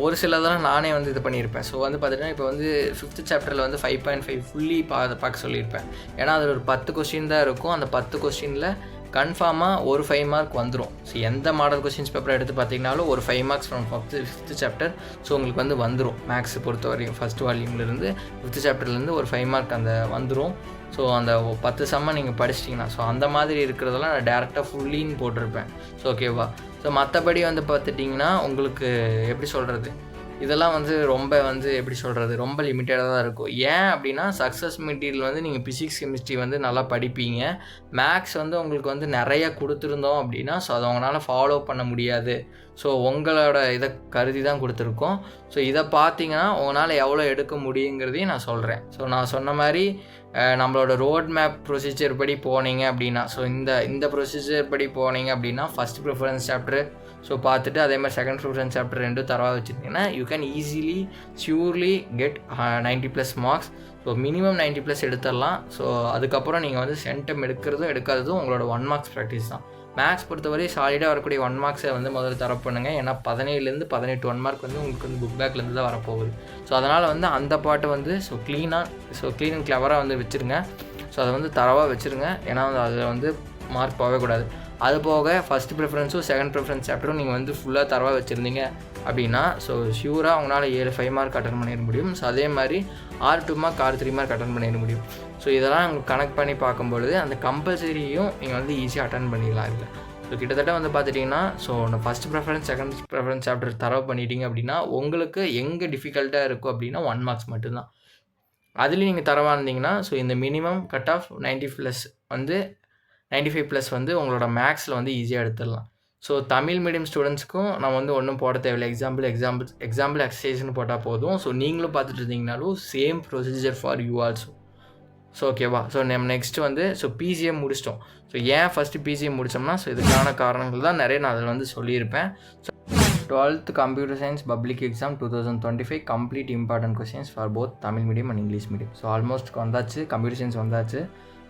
ஒரு சிலதெல்லாம் நானே வந்து இது பண்ணியிருப்பேன். ஸோ வந்து பார்த்துட்டிங்கன்னா இப்போ வந்து 5th சாப்டரில் வந்து 5.5 ஃபுல்லி பார்க்க சொல்லியிருப்பேன். ஏன்னா அதில் ஒரு 10 கொஸ்டின் தான் இருக்கும். அந்த 10 கொஸ்டினில் கன்ஃபார்மாக ஒரு 5 மார்க் வந்துடும். ஸோ எந்த மாடல் கொஸ்டின்ஸ் பேப்பரை எடுத்து பார்த்தீங்கனாலும் ஒரு 5 marks from 5th chapter so உங்களுக்கு வந்து வந்துடும். மேக்ஸ் பொறுத்த வரையும் ஃபஸ்ட் வால்யூம்லேருந்து 5th சாப்டர்லேருந்து ஒரு 5 மார்க் அந்த வந்துடும். ஸோ அந்த 10 சம்மை நீங்கள் படிச்சிட்டிங்கன்னா ஸோ அந்த மாதிரி இருக்கிறதெல்லாம் நான் டேரெக்டாக ஃபுல்லின்னு போட்டிருப்பேன். So okay? ஸோ மற்றபடி வந்து பார்த்துட்டிங்கன்னா உங்களுக்கு எப்படி சொல்கிறது இதெல்லாம் வந்து ரொம்ப லிமிட்டடாக தான் இருக்கும். ஏன் அப்படின்னா சக்ஸஸ் மெட்டீரியல் வந்து நீங்கள் ஃபிசிக்ஸ் கெமிஸ்ட்ரி வந்து நல்லா படிப்பீங்க. மேக்ஸ் வந்து உங்களுக்கு வந்து நிறைய கொடுத்துருந்தோம் அப்படின்னா ஸோ அதை உங்களால் ஃபாலோ பண்ண முடியாது. ஸோ உங்களோட இதை கருதி தான் கொடுத்துருக்கோம். ஸோ இதை பார்த்தீங்கன்னா உங்களால் எவ்வளோ எடுக்க முடியுங்கிறதையும் நான் சொல்கிறேன். ஸோ நான் சொன்ன மாதிரி நம்மளோட ரோட் மேப் ப்ரொசீஜர் படி போனீங்க அப்படின்னா ஸோ இந்த ப்ரொசீஜர் படி போனீங்க அப்படின்னா ஃபஸ்ட் ப்ரிஃபரன்ஸ் சாப்டர் ஸோ பார்த்துட்டு அதே மாதிரி செகண்ட் ப்ரிஃபரன்ஸ் சாப்டர் 2 தரவாக வச்சுருந்தீங்கன்னா you can surely get 90+ marks. So minimum 90+ எடுத்துடலாம். ஸோ அதுக்கப்புறம் நீங்கள் வந்து சென்டம் எடுக்காததும் உங்களோட 1 மார்க்ஸ் ப்ராக்டிஸ் தான். மேக்ஸ் பொறுத்தவரை சாலிடாக வரக்கூடிய 1 மார்க்ஸை வந்து முதல்ல தரப் பண்ணுங்கள். ஏன்னா 17லேருந்து 18 1 மார்க் வந்து உங்களுக்கு வந்து புக் பேக்லேருந்து தான் வரப்போகுது. ஸோ அதனால் வந்து அந்த பாட்டை வந்து க்ளீன் அண்ட் கிளவராக வந்து வச்சுருங்க. ஸோ அதை வந்து தரவாக வச்சுருங்க. ஏன்னா வந்து அதில் வந்து மார்க் போகவே கூடாது. அது போக ஃபஸ்ட் ப்ரிஃபரன்ஸும் செகண்ட் ப்ரிஃபரன்ஸ் சாப்டரும் நீங்கள் வந்து ஃபுல்லாக தரவாக வச்சுருந்தீங்க அப்படின்னா ஸோ ஷியூராக உங்களால் 5 மார்க் அட்டன் பண்ணிட முடியும். ஸோ அதே மாதிரி 2 மார்க் 3 மார்க் அட்டன் பண்ணிட முடியும். ஸோ இதெல்லாம் உங்களுக்கு கனெக்ட் பண்ணி பார்க்கும்பொழுது அந்த கம்பல்சரியும் நீங்கள் வந்து ஈஸியாக அட்டன் பண்ணிடலாம். இல்லை ஸோ கிட்டத்தட்ட வந்து பார்த்துட்டிங்கன்னா so first preference second preference chapter தரவு பண்ணிட்டீங்க அப்படின்னா உங்களுக்கு எங்கே டிஃபிகல்ட்டாக இருக்கும் அப்படின்னா 1 மார்க்ஸ் மட்டும்தான். அதுலேயும் நீங்கள் தரவாக இருந்தீங்கன்னா ஸோ இந்த மினிமம் கட் ஆஃப் 90+ வந்து 95+ வந்து உங்களோட மேக்ஸில் வந்து ஈஸியாக எடுத்துடலாம். ஸோ தமிழ் மீடியம் ஸ்டூடெண்ட்ஸ்க்கும் நம்ம வந்து ஒன்றும் போட தேவையில்லை. எக்ஸாம்பிள் எக்ஸசைஸ்னு போட்டால் போதும். ஸோ நீங்களும் பார்த்துட்டு இருந்தீங்கனாலும் same procedure for you also. So okay. So நம்ம நெக்ஸ்ட்டு வந்து ஸோ பிசிஎம் முடிச்சிட்டோம். ஸோ ஏன் ஃபஸ்ட்டு பிசிஎம் முடித்தோம்னா ஸோ இதுக்கான காரணங்கள் தான் நிறைய நான் அதில் வந்து சொல்லியிருப்பேன். So 12th computer science public exam 2025 complete important questions for both Tamil medium and English medium. So almost வந்தாச்சு, கம்ப்யூட்டர் சயின்ஸ் வந்தாச்சு.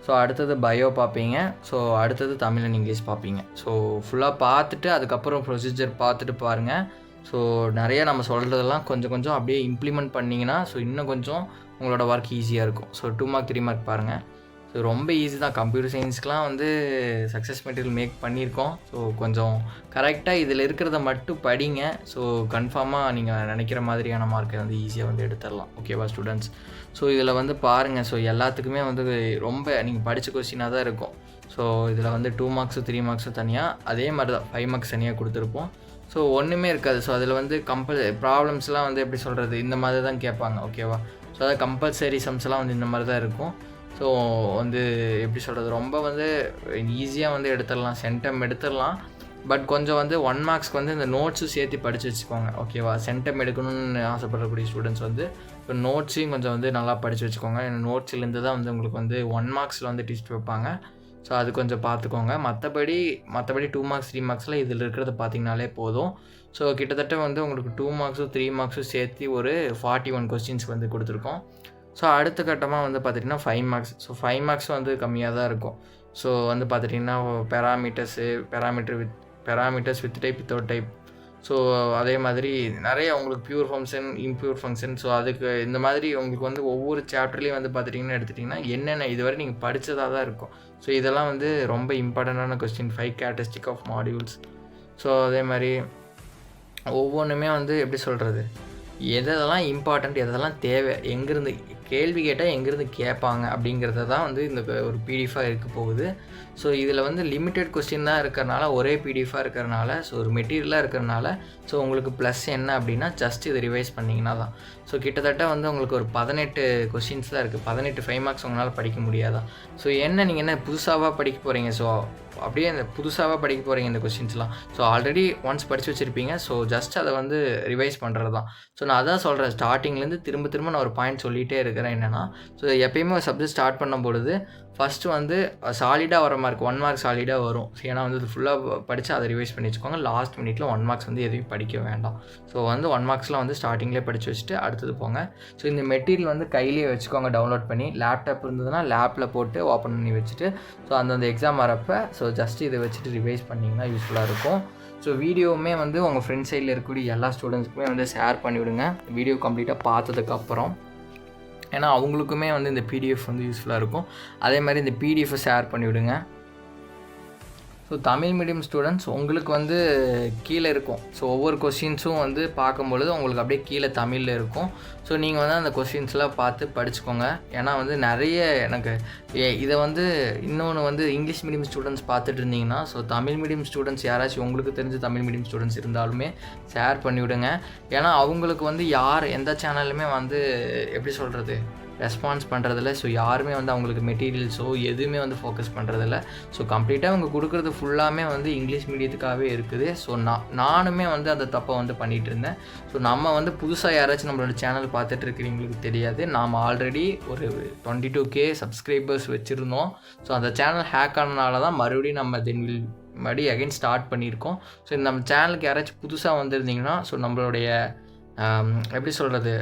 ஸோ அடுத்தது பயோ பார்ப்பீங்க. ஸோ அடுத்தது தமிழ் அண்ட் இங்கிலீஷ் பார்ப்பீங்க. ஸோ ஃபுல்லாக பார்த்துட்டு அதுக்கப்புறம் ப்ரொசீஜர் பார்த்துட்டு பாருங்கள். ஸோ நிறைய நம்ம சொல்கிறதெல்லாம் கொஞ்சம் அப்படியே இம்ப்ளிமெண்ட் பண்ணிங்கன்னா ஸோ இன்னும் கொஞ்சம் உங்களோட ஒர்க் ஈஸியாக இருக்கும். ஸோ 2 மார்க் 3 மார்க் பாருங்கள். ஸோ ரொம்ப ஈஸி தான். கம்ப்யூட்டர் சயின்ஸ்க்கெலாம் வந்து சக்ஸஸ் மெட்டீரியல் மேக் பண்ணியிருக்கோம். ஸோ கொஞ்சம் கரெக்டாக இதில் இருக்கிறத மட்டும் படிங்க. ஸோ கன்ஃபார்மாக நீங்கள் நினைக்கிற மாதிரியான மார்க்கை வந்து ஈஸியாக வந்து எடுத்துடலாம். ஓகேவா ஸ்டூடெண்ட்ஸ். ஸோ இதில் வந்து பாருங்கள். ஸோ எல்லாத்துக்குமே வந்து ரொம்ப நீங்கள் படித்த கொஸ்டினாக தான் இருக்கும். ஸோ இதில் வந்து 2 மார்க்ஸு 3 மார்க்ஸும் தனியாக, அதே மாதிரி தான் 5 மார்க்ஸ் தனியாக கொடுத்துருப்போம். ஸோ ஒன்றுமே இருக்காது. ஸோ அதில் வந்து ப்ராப்ளம்ஸ்லாம் வந்து எப்படி சொல்கிறது இந்த மாதிரி தான் கேட்பாங்க. ஓகேவா. ஸோ அதாவது கம்பல்சரி சம்ஸ்லாம் வந்து இந்த மாதிரி தான் இருக்கும். ஸோ வந்து எப்படி சொல்கிறது ரொம்ப வந்து ஈஸியாக வந்து எடுத்துடலாம், சென்டம் எடுத்துடலாம். பட் கொஞ்சம் வந்து 1 மார்க்ஸ்க்கு வந்து இந்த நோட்ஸும் சேர்த்து படித்து வச்சுக்கோங்க. ஓகேவா. சென்டம் எடுக்கணும்னு ஆசைப்படக்கூடிய ஸ்டூடெண்ட்ஸ் வந்து இப்போ நோட்ஸையும் கொஞ்சம் வந்து நல்லா படித்து வச்சுக்கோங்க. நோட்ஸ்லேருந்து தான் வந்து உங்களுக்கு வந்து 1 மார்க்ஸில் வந்து டெஸ்ட் வைப்பாங்க. ஸோ அது கொஞ்சம் பார்த்துக்கோங்க. மற்றபடி 2 மார்க்ஸ் 3 மார்க்ஸில் இதில் இருக்கிறத பார்த்திங்கனாலே போதும். ஸோ கிட்டத்தட்ட வந்து உங்களுக்கு 2 மார்க்ஸும் 3 மார்க்ஸும் சேர்த்து ஒரு 41 கொஸ்டின்ஸ் வந்து கொடுத்துருக்கோம். ஸோ அடுத்த கட்டமாக வந்து பார்த்துட்டிங்கன்னா 5 மார்க்ஸ். ஸோ 5 மார்க்ஸ் வந்து கம்மியாக தான் இருக்கும். ஸோ வந்து பார்த்துட்டிங்கன்னா parameters with type without type. So அதே மாதிரி நிறைய உங்களுக்கு pure function impure function. So அதுக்கு இந்த மாதிரி உங்களுக்கு வந்து ஒவ்வொரு சாப்டர்லேயும் வந்து பார்த்துட்டிங்கன்னா எடுத்துட்டிங்கன்னா என்னென்ன இதுவரை நீங்கள் படித்ததாக தான் இருக்கும். ஸோ இதெல்லாம் வந்து ரொம்ப இம்பார்ட்டண்ட்டான question. 5 characteristic of modules. So அதே மாதிரி ஒவ்வொன்றுமே வந்து எப்படி சொல்கிறது எதெல்லாம் இம்பார்ட்டண்ட் எதெல்லாம் தேவை எங்கேருந்து கேள்வி கேட்டால் எங்கேருந்து கேட்பாங்க அப்படிங்கிறத தான் வந்து இந்த ஒரு பிடிஎஃபாக இருக்க போகுது. ஸோ இதில் வந்து லிமிட்டெட் கொஸ்டின் தான் இருக்கிறனால ஒரே பிடிஎஃபாக இருக்கிறனால ஸோ ஒரு மெட்டீரியலாக இருக்கிறனால ஸோ உங்களுக்கு ப்ளஸ் என்ன அப்படின்னா ஜஸ்ட் இதை ரிவைஸ் பண்ணிங்கன்னா தான். ஸோ கிட்டத்தட்ட வந்து உங்களுக்கு ஒரு 18 கொஸ்டின்ஸ் தான் இருக்குது. 18 5 மார்க்ஸ் உங்களால் படிக்க முடியாதான். ஸோ நீங்கள் என்ன புதுசாக படிக்க போகிறீங்க. ஸோ அப்படியே அந்த புதுசாக படிக்க போகிறீங்க இந்த கொஸ்டின்ஸ்லாம். ஸோ ஆல்ரெடி ஒன்ஸ் படித்து வச்சுருப்பீங்க. ஸோ ஜஸ்ட் அதை வந்து ரிவைஸ் பண்ணுறது தான். ஸோ நான் அதான் சொல்கிறேன், ஸ்டார்டிங்லேருந்து திரும்ப நான் ஒரு பாயிண்ட் சொல்லிகிட்டே இருக்கிறேன். என்னென்னா ஸோ எப்பயுமே ஒரு சப்ஜெக்ட் ஸ்டார்ட் பண்ணும்பொழுது ஃபஸ்ட்டு வந்து சாலிடாக வர மார்க் 1 மார்க் சாலிடாக வரும். ஸோ ஏன்னா வந்து ஃபுல்லாக படித்து அதை ரிவைஸ் பண்ணி வச்சுக்கோங்க. லாஸ்ட் மினிட்ல 1 மார்க்ஸ் வந்து எதையும் படிக்க வேண்டாம். ஸோ வந்து 1 மார்க்ஸ்லாம் வந்து ஸ்டார்டிங்லேயே படித்து வச்சுட்டு அடுத்தது போங்க. ஸோ இந்த மெட்டீரியல் வந்து கையிலேயே வச்சுக்கோங்க. டவுன்லோட் பண்ணி லேப்டாப் இருந்ததுன்னா லேப்பில் போட்டு ஓப்பன் பண்ணி வச்சுட்டு ஸோ அந்தந்த எக்ஸாம் வரப்போ ஸோ ஜஸ்ட் இதை வச்சுட்டு ரிவைஸ் பண்ணிங்கன்னா யூஸ்ஃபுல்லாக இருக்கும். ஸோ வீடியோவுமே வந்து உங்கள் ஃப்ரெண்ட் சைடில் இருக்கக்கூடிய எல்லா ஸ்டூடெண்ட்ஸுக்குமே வந்து ஷேர் பண்ணிவிடுங்க வீடியோ கம்ப்ளீட்டாக பார்த்ததுக்கப்புறம். ஏன்னா அவங்களுக்குமே வந்து இந்த பிடிஎஃப் வந்து யூஸ்ஃபுல்லாக இருக்கும். அதே மாதிரி இந்த பிடிஎஃப்பை ஷேர் பண்ணிவிடுங்க. ஸோ தமிழ் மீடியம் ஸ்டூடெண்ட்ஸ் உங்களுக்கு வந்து கீழே இருக்கும். ஸோ ஒவ்வொரு கொஸ்டின்ஸும் வந்து பார்க்கும்பொழுது உங்களுக்கு அப்படியே கீழே தமிழில் இருக்கும். ஸோ நீங்கள் வந்து அந்த கொஸ்டின்ஸ்லாம் பார்த்து படிச்சுக்கோங்க. ஏன்னா வந்து நிறைய எனக்கு இதை வந்து இன்னொன்று வந்து இங்கிலீஷ் மீடியம் ஸ்டூடெண்ட்ஸ் பார்த்துட்டு இருந்தீங்கன்னா ஸோ தமிழ் மீடியம் ஸ்டூடெண்ட்ஸ் யாராச்சும் உங்களுக்கு தெரிஞ்ச தமிழ் மீடியம் ஸ்டூடெண்ட்ஸ் இருந்தாலுமே ஷேர் பண்ணிவிடுங்க. ஏன்னா அவங்களுக்கு வந்து எந்த சேனல்லுமே வந்து எப்படி சொல்கிறது ரெஸ்பான்ஸ் பண்ணுறதில்ல. ஸோ யாருமே வந்து அவங்களுக்கு மெட்டீரியல்ஸோ எதுவுமே வந்து ஃபோக்கஸ் பண்ணுறதில்ல. ஸோ கம்ப்ளீட்டாக அவங்க கொடுக்குறது ஃபுல்லாமே வந்து இங்கிலீஷ் மீடியத்துக்காகவே இருக்குது. ஸோ நானுமே வந்து அந்த தப்பை வந்து பண்ணிகிட்டு இருந்தேன். ஸோ நம்ம வந்து புதுசாக யாராச்சும் நம்மளோட சேனல் பார்த்துட்டு இருக்கிறவங்களுக்கு தெரியாது, நாம் ஆல்ரெடி ஒரு 22K சப்ஸ்கிரைபர்ஸ் வச்சுருந்தோம். ஸோ அந்த சேனல் ஹேக் ஆனதுனால தான் மறுபடியும் நம்ம மறுபடியும் அகைன் ஸ்டார்ட் பண்ணியிருக்கோம். ஸோ நம்ம சேனலுக்கு யாராச்சும் புதுசாக வந்திருந்தீங்கன்னா ஸோ நம்மளுடைய எப்படி சொல்கிறது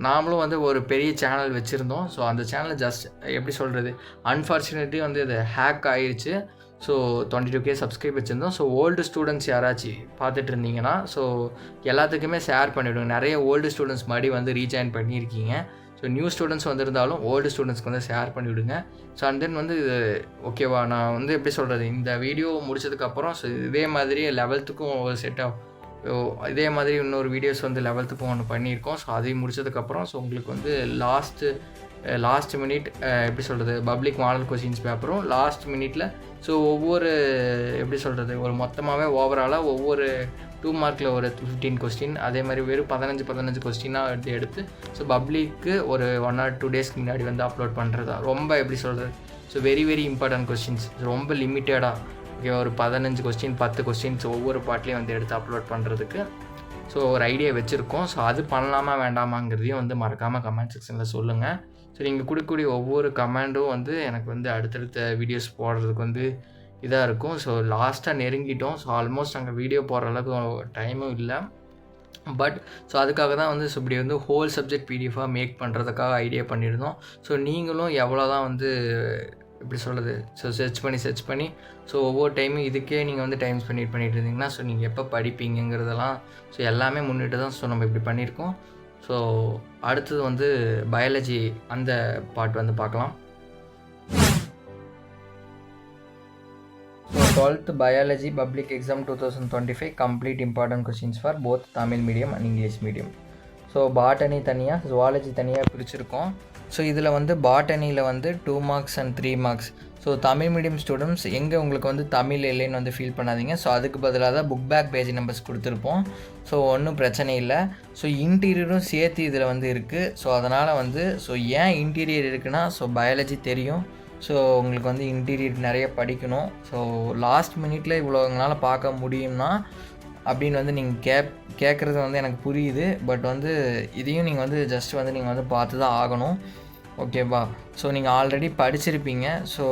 நாமளும் வந்து ஒரு பெரிய சேனல் வச்சுருந்தோம். ஸோ அந்த சேனல் ஜஸ்ட் எப்படி சொல்கிறது அன்ஃபார்ச்சுனேட்லி வந்து இது ஹேக் ஆகிடுச்சு. ஸோ 22K சப்ஸ்கிரைப் வச்சுருந்தோம். ஸோ ஓல்டு ஸ்டூடெண்ட்ஸ் யாராச்சும் பார்த்துட்டு இருந்தீங்கன்னா ஸோ எல்லாத்துக்குமே ஷேர் பண்ணிவிடுங்க. நிறைய ஓல்டு ஸ்டூடெண்ட்ஸ் மறுபடி வந்து ரீஜாயின் பண்ணியிருக்கீங்க. ஸோ நியூ ஸ்டூடெண்ட்ஸ் வந்திருந்தாலும் ஓல்டு ஸ்டூடெண்ட்ஸ்க்கு வந்து ஷேர் பண்ணிவிடுங்க. ஸோ அண்ட் தென் வந்து இது ஓகேவா, நான் வந்து எப்படி சொல்கிறது, இந்த வீடியோ முடிச்சதுக்கப்புறம் ஸோ இதே மாதிரி 11th ஒரு செட் ஆஃப் இதே மாதிரி இன்னொரு வீடியோஸ் வந்து 11th ஒன்று பண்ணியிருக்கோம். ஸோ அதையும் முடிச்சதுக்கப்புறம் ஸோ உங்களுக்கு வந்து லாஸ்ட் மினிட் எப்படி சொல்கிறது பப்ளிக் மாடல் கொஸ்டின்ஸ் பேப்பரும் லாஸ்ட் மினிட்ல ஸோ ஒவ்வொரு எப்படி சொல்கிறது ஒரு மொத்தமாகவே ஓவராலாக ஒவ்வொரு 2 மார்க்கில் ஒரு 15 கொஸ்டின் அதே மாதிரி வெறும் 15 கொஸ்டினாக எடுத்து ஸோ பப்ளிக்கு ஒரு 1 or 2 டேஸ்க்கு முன்னாடி வந்து அப்லோட் பண்ணுறதா ரொம்ப எப்படி சொல்கிறது ஸோ வெரி இம்பார்ட்டன்ட் கொஸ்டின்ஸ் ரொம்ப லிமிட்டடாக ஓகே ஒரு 15 கொஸ்டின் 10 கொஸ்டின்ஸ் ஒவ்வொரு பார்ட்லேயும் வந்து எடுத்து அப்லோட் பண்ணுறதுக்கு ஸோ ஒரு ஐடியா வச்சுருக்கோம். ஸோ அது பண்ணலாமா வேண்டாமாங்கிறதையும் வந்து மறக்காமல் கமெண்ட் செக்ஷனில் சொல்லுங்கள். ஸோ நீங்கள் கொடுக்கக்கூடிய ஒவ்வொரு கமெண்டும் வந்து எனக்கு வந்து அடுத்தடுத்த வீடியோஸ் போடுறதுக்கு வந்து இதாக இருக்கும். ஸோ லாஸ்ட்டாக நெருங்கிட்டோம். ஸோ ஆல்மோஸ்ட் அங்கே வீடியோ போடுற அளவுக்கு டைமும் இல்லை. பட் ஸோ அதுக்காக தான் வந்து ஸோ இப்படி வந்து ஹோல் சப்ஜெக்ட் பிடிஎஃபாக மேக் பண்ணுறதுக்காக ஐடியா பண்ணியிருந்தோம். ஸோ நீங்களும் எவ்வளோ தான் வந்து எப்படி சொல்கிறது ஸோ சர்ச் பண்ணி ஸோ ஒவ்வொரு டைமும் இதுக்கே நீங்கள் வந்து டைம் ஸ்பெண்ட் பண்ணிட்டு இருந்தீங்கன்னா ஸோ நீங்கள் எப்போ படிப்பீங்கிறதெல்லாம் ஸோ எல்லாமே முன்னிட்டு தான் ஸோ நம்ம இப்படி பண்ணியிருக்கோம். ஸோ அடுத்தது வந்து பயாலஜி அந்த பார்ட் வந்து பார்க்கலாம். So 12th biology public exam 2025 complete important questions for both Tamil medium and English medium. So botany தனியாக ஜுவாலஜி தனியாக பிரிச்சுருக்கோம். ஸோ இதில் வந்து பாட்டனியில் வந்து 2 marks and 3 marks. So Tamil medium students எங்கே உங்களுக்கு வந்து தமிழ் இல்லைன்னு வந்து ஃபீல் பண்ணாதீங்க. ஸோ அதுக்கு பதிலாக தான் புக் பேக் பேஜ் நம்பர்ஸ் கொடுத்துருப்போம். ஸோ ஒன்றும் பிரச்சனை இல்லை. ஸோ இன்டீரியரும் சேர்த்து இதில் வந்து இருக்குது. ஸோ அதனால் வந்து ஸோ ஏன் இன்டீரியர் இருக்குன்னா ஸோ பயாலஜி தெரியும். ஸோ உங்களுக்கு வந்து இன்டீரியர் நிறைய படிக்கணும். ஸோ லாஸ்ட் மினிட்ல இவ்வளோ எங்களால் பார்க்க முடியும்னா அப்படின்னு வந்து நீங்கள் கேட்குறது வந்து எனக்கு புரியுது. பட் வந்து இதையும் நீங்கள் வந்து ஜஸ்ட் வந்து நீங்கள் வந்து பார்த்து தான் ஆகணும். ஓகேவா? ஸோ நீங்கள் ஆல்ரெடி படிச்சிருப்பீங்க. ஸோ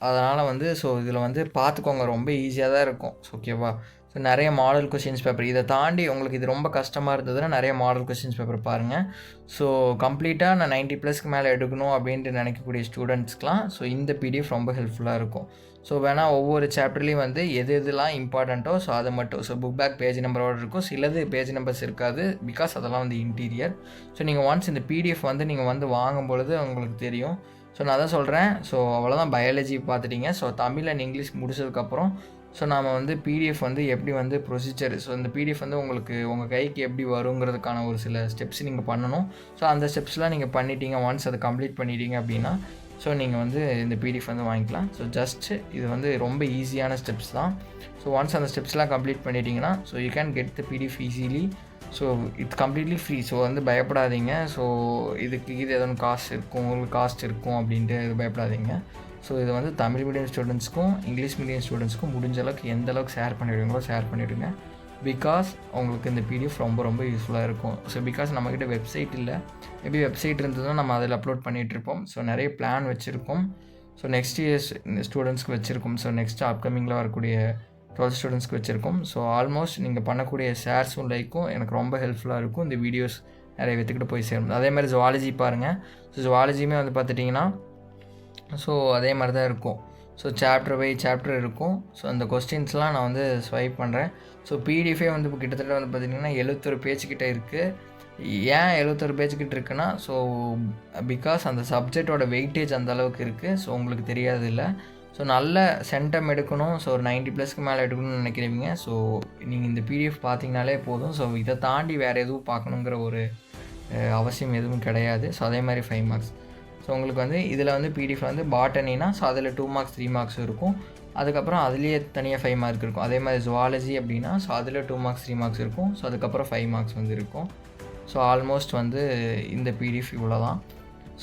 அதனால் வந்து ஸோ இதில் வந்து பார்த்துக்கோங்க, ரொம்ப ஈஸியாக தான் இருக்கும். ஓகேவா? ஸோ நிறைய மாடல் கொஸ்டின்ஸ் பேப்பர் இதை தாண்டி உங்களுக்கு இது ரொம்ப கஷ்டமாக இருந்ததுன்னா நிறைய மாடல் கொஸ்டின்ஸ் பேப்பர் பாருங்கள். ஸோ கம்ப்ளீட்டாக நான் 90+ மேலே எடுக்கணும் அப்படின்ட்டு நினைக்கக்கூடிய ஸ்டூடெண்ட்ஸ்க்கெலாம் ஸோ இந்த பிடிஎஃப் ரொம்ப ஹெல்ப்ஃபுல்லாக இருக்கும். ஸோ வேணால் ஒவ்வொரு சாப்டர்லேயும் வந்து எதெல்லாம் இம்பார்ட்டண்ட்டோ ஸோ அதை மட்டும் ஸோ புக் பேக் பேஜ் நம்பரோடு இருக்கும். சிலது பேஜ் நம்பர்ஸ் இருக்காது, பிகாஸ் அதெல்லாம் வந்து இன்டீரியர். ஸோ நீங்கள் ஒன்ஸ் இந்த பிடிஎஃப் வந்து நீங்கள் வந்து வாங்கும் பொழுது உங்களுக்கு தெரியும். ஸோ நான் தான் சொல்கிறேன். ஸோ அவ்வளோதான், பயாலஜி பார்த்துட்டிங்க. ஸோ தமிழ் அண்ட் இங்கிலீஷ் முடிச்சதுக்கப்புறம் ஸோ நாம் வந்து பிடிஎஃப் வந்து எப்படி வந்து ப்ரொசீஜர் ஸோ இந்த பிடிஎஃப் வந்து உங்களுக்கு உங்கள் கைக்கு எப்படி வருங்கிறதுக்கான ஒரு சில ஸ்டெப்ஸ் நீங்கள் பண்ணணும். ஸோ அந்த ஸ்டெப்ஸ்லாம் நீங்கள் பண்ணிட்டீங்க, ஒன்ஸ் அதை கம்ப்ளீட் பண்ணிட்டீங்க அப்படின்னா ஸோ நீங்கள் வந்து இந்த பிடிஎஃப் வந்து வாங்கிக்கலாம். ஸோ ஜஸ்ட்டு இது வந்து ரொம்ப ஈஸியான ஸ்டெப்ஸ் தான். ஸோ ஒன்ஸ் அந்த ஸ்டெப்ஸ்லாம் கம்ப்ளீட் பண்ணிட்டீங்கன்னா so you can get the PDF easily. So it's completely free. So வந்து பயப்படாதீங்க. ஸோ இதுக்கு எதுவும் காசு இருக்கும், உங்களுக்கு காஸ்ட் இருக்கும் அப்படின்ட்டு இது பயப்படாதீங்க. ஸோ இது வந்து தமிழ் மீடியம் ஸ்டூடெண்ட்ஸ்க்கும் இங்கிலீஷ் மீடியம் ஸ்டூடெண்ட்ஸ்க்கும் முடிஞ்ச அளவுக்கு எந்த அளவுக்கு ஷேர் பண்ணிவிடுவீங்களோ ஷேர் பண்ணிவிடுங்க. பிகாஸ் உங்களுக்கு இந்த பிடிஎஃப் ரொம்ப யூஸ்ஃபுல்லாக இருக்கும். ஸோ பிகாஸ் நம்மக்கிட்ட வெப்சைட் இல்லை. மேபி வெப்சைட் இருந்ததுன்னா நம்ம அதில் அப்லோட் பண்ணிகிட்ருப்போம். ஸோ நிறைய பிளான் வச்சுருக்கோம். ஸோ நெக்ஸ்ட் இயர்ஸ் ஸ்டூடெண்ட்ஸ்க்கு வச்சுருக்கோம். ஸோ நெக்ஸ்ட் அப்கமிங்கில் வரக்கூடிய 12th ஸ்டூடெண்ட்ஸ்க்கு வச்சுருக்கோம். ஸோ ஆல்மோஸ்ட் நீங்கள் பண்ணக்கூடிய ஷேர்ஸும் லைக்கும் எனக்கு ரொம்ப ஹெல்ப்ஃபுல்லாக இருக்கும். இந்த வீடியோஸ் நிறைய பேத்துக்கிட்ட போய் சேரும். அதே மாதிரி ஜுவாலஜி பாருங்கள். ஸோ ஜுவாலஜியுமே வந்து பார்த்துட்டிங்கன்னா ஸோ அதே மாதிரி தான் இருக்கும். ஸோ சாப்டர் பை சாப்டர் இருக்கும். ஸோ அந்த கொஸ்டின்ஸ்லாம் நான் வந்து ஸ்வைப் பண்ணுறேன். ஸோ பிடிஎஃபே வந்து இப்போ கிட்டத்தட்ட வந்து பார்த்திங்கன்னா 71 பேஜ்கிட்ட இருக்குது. ஏன் 71 பேஜ்கிட்ட இருக்குன்னா ஸோ பிகாஸ் அந்த சப்ஜெக்டோட வெயிட்டேஜ் அந்த அளவுக்கு இருக்குது. ஸோ உங்களுக்கு தெரியாது இல்லை. ஸோ நல்ல சென்டம் எடுக்கணும், ஸோ ஒரு 90+ மேலே எடுக்கணும்னு நினைக்கிறீங்க. ஸோ நீங்கள் இந்த பிடிஎஃப் பார்த்தீங்கனாலே போதும். ஸோ இதை தாண்டி வேறு எதுவும் பார்க்கணுங்கிற ஒரு அவசியம் எதுவும் கிடையாது. ஸோ அதே மாதிரி 5 marks. ஸோ உங்களுக்கு வந்து இதில் வந்து பிடிஎஃப் வந்து பாட்டனினா ஸோ அதில் 2 marks 3 marks இருக்கும். அதுக்கப்புறம் அதுலேயே தனியாக 5 mark இருக்கும். அதே மாதிரி ஜுவாலஜி அப்படின்னா ஸோ அதில் 2 marks 3 marks இருக்கும். ஸோ அதுக்கப்புறம் 5 marks வந்து இருக்கும். ஸோ ஆல்மோஸ்ட் வந்து இந்த பிடிஎஃப் இவ்வளோ தான்.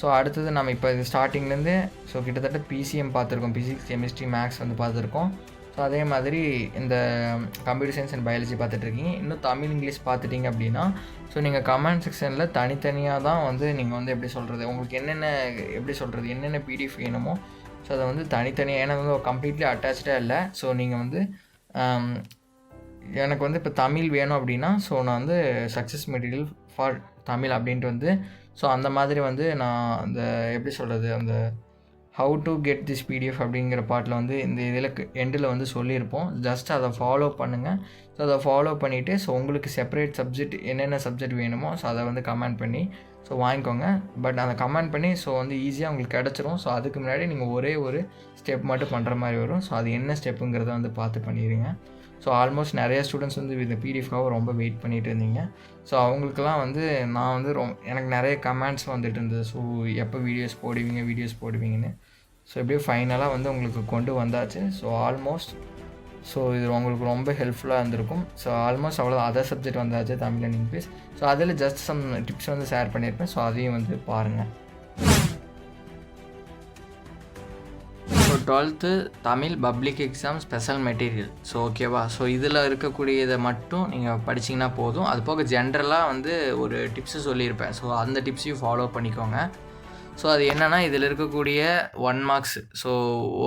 ஸோ அடுத்தது நம்ம இப்போ இது ஸ்டார்டிங்லேருந்து ஸோ கிட்டத்தட்ட பிசிஎம் பார்த்துருக்கோம், ஃபிசிக்ஸ் கெமிஸ்ட்ரி மேக்ஸ் வந்து பார்த்துருக்கோம். ஸோ அதே மாதிரி இந்த கம்ப்யூட்டர் சயின்ஸ் அண்ட் பயாலஜி பார்த்துட்ருக்கீங்க. இன்னும் தமிழ் இங்கிலீஷ் பார்த்துட்டிங்க அப்படின்னா ஸோ நீங்கள் கமெண்ட் செக்ஷனில் தனித்தனியாக தான் வந்து நீங்கள் வந்து எப்படி சொல்கிறது உங்களுக்கு என்னென்ன பிடிஎஃப் வேணுமோ ஸோ அதை வந்து தனித்தனியாக, ஏன்னா வந்து கம்ப்ளீட்லி அட்டாச்சாக இல்லை. ஸோ நீங்கள் வந்து எனக்கு வந்து இப்போ தமிழ் வேணும் அப்படின்னா ஸோ நான் வந்து சக்ஸஸ் மெட்டீரியல் ஃபார் தமிழ் அப்படின்ட்டு வந்து ஸோ அந்த மாதிரி வந்து நான் அந்த எப்படி சொல்கிறது அந்த how to get this PDF அப்படிங்கிற பாட்டில் வந்து இந்த இதில் எண்டில் வந்து சொல்லியிருப்போம். ஜஸ்ட் அதை ஃபாலோ பண்ணுங்கள். ஸோ அதை ஃபாலோ பண்ணிவிட்டு ஸோ உங்களுக்கு செப்பரேட் சப்ஜெக்ட் என்னென்ன சப்ஜெக்ட் வேணுமோ ஸோ அதை வந்து கமெண்ட் பண்ணி ஸோ வாங்கிக்கோங்க. பட் அதை கமெண்ட் பண்ணி ஸோ வந்து ஈஸியாக உங்களுக்கு கிடச்சிரும். ஸோ அதுக்கு முன்னாடி நீங்கள் ஒரே ஒரு ஸ்டெப் மட்டும் பண்ணுற மாதிரி வரும். ஸோ அது என்ன ஸ்டெப்புங்கிறத வந்து பார்த்து பண்ணிடுங்க. ஸோ ஆல்மோஸ்ட் நிறைய ஸ்டூடெண்ட்ஸ் வந்து இந்த பிடிஎஃப்காக ரொம்ப வெயிட் பண்ணிகிட்டு இருந்தீங்க. ஸோ அவங்களுக்கெல்லாம் வந்து நான் வந்து எனக்கு நிறைய கமெண்ட்ஸ் வந்துட்டு இருந்தது. ஸோ எப்போ வீடியோஸ் போடுவீங்கன்னு. ஸோ எப்படியும் ஃபைனலாக வந்து உங்களுக்கு கொண்டு வந்தாச்சு. ஸோ ஆல்மோஸ்ட் ஸோ இது உங்களுக்கு ரொம்ப ஹெல்ப்ஃபுல்லாக இருந்திருக்கும். ஸோ ஆல்மோஸ்ட் அவ்வளோ அதர் சப்ஜெக்ட் வந்தாச்சு, தமிழ் அண்ட் இங்கிலீஷ். ஸோ அதில் ஜஸ்ட் சம் டிப்ஸ் வந்து ஷேர் பண்ணியிருப்பேன். ஸோ அதையும் வந்து பாருங்கள். So 12th Tamil public exam special material. So okay. So இதில் இருக்கக்கூடியதை மட்டும் நீங்கள் படிச்சிங்கன்னா போதும். அது போக ஜென்ரலாக வந்து ஒரு டிப்ஸு சொல்லியிருப்பேன். ஸோ அந்த டிப்ஸையும் ஃபாலோ பண்ணிக்கோங்க. ஸோ அது என்னென்னா இதில் இருக்கக்கூடிய 1 மார்க்ஸ். ஸோ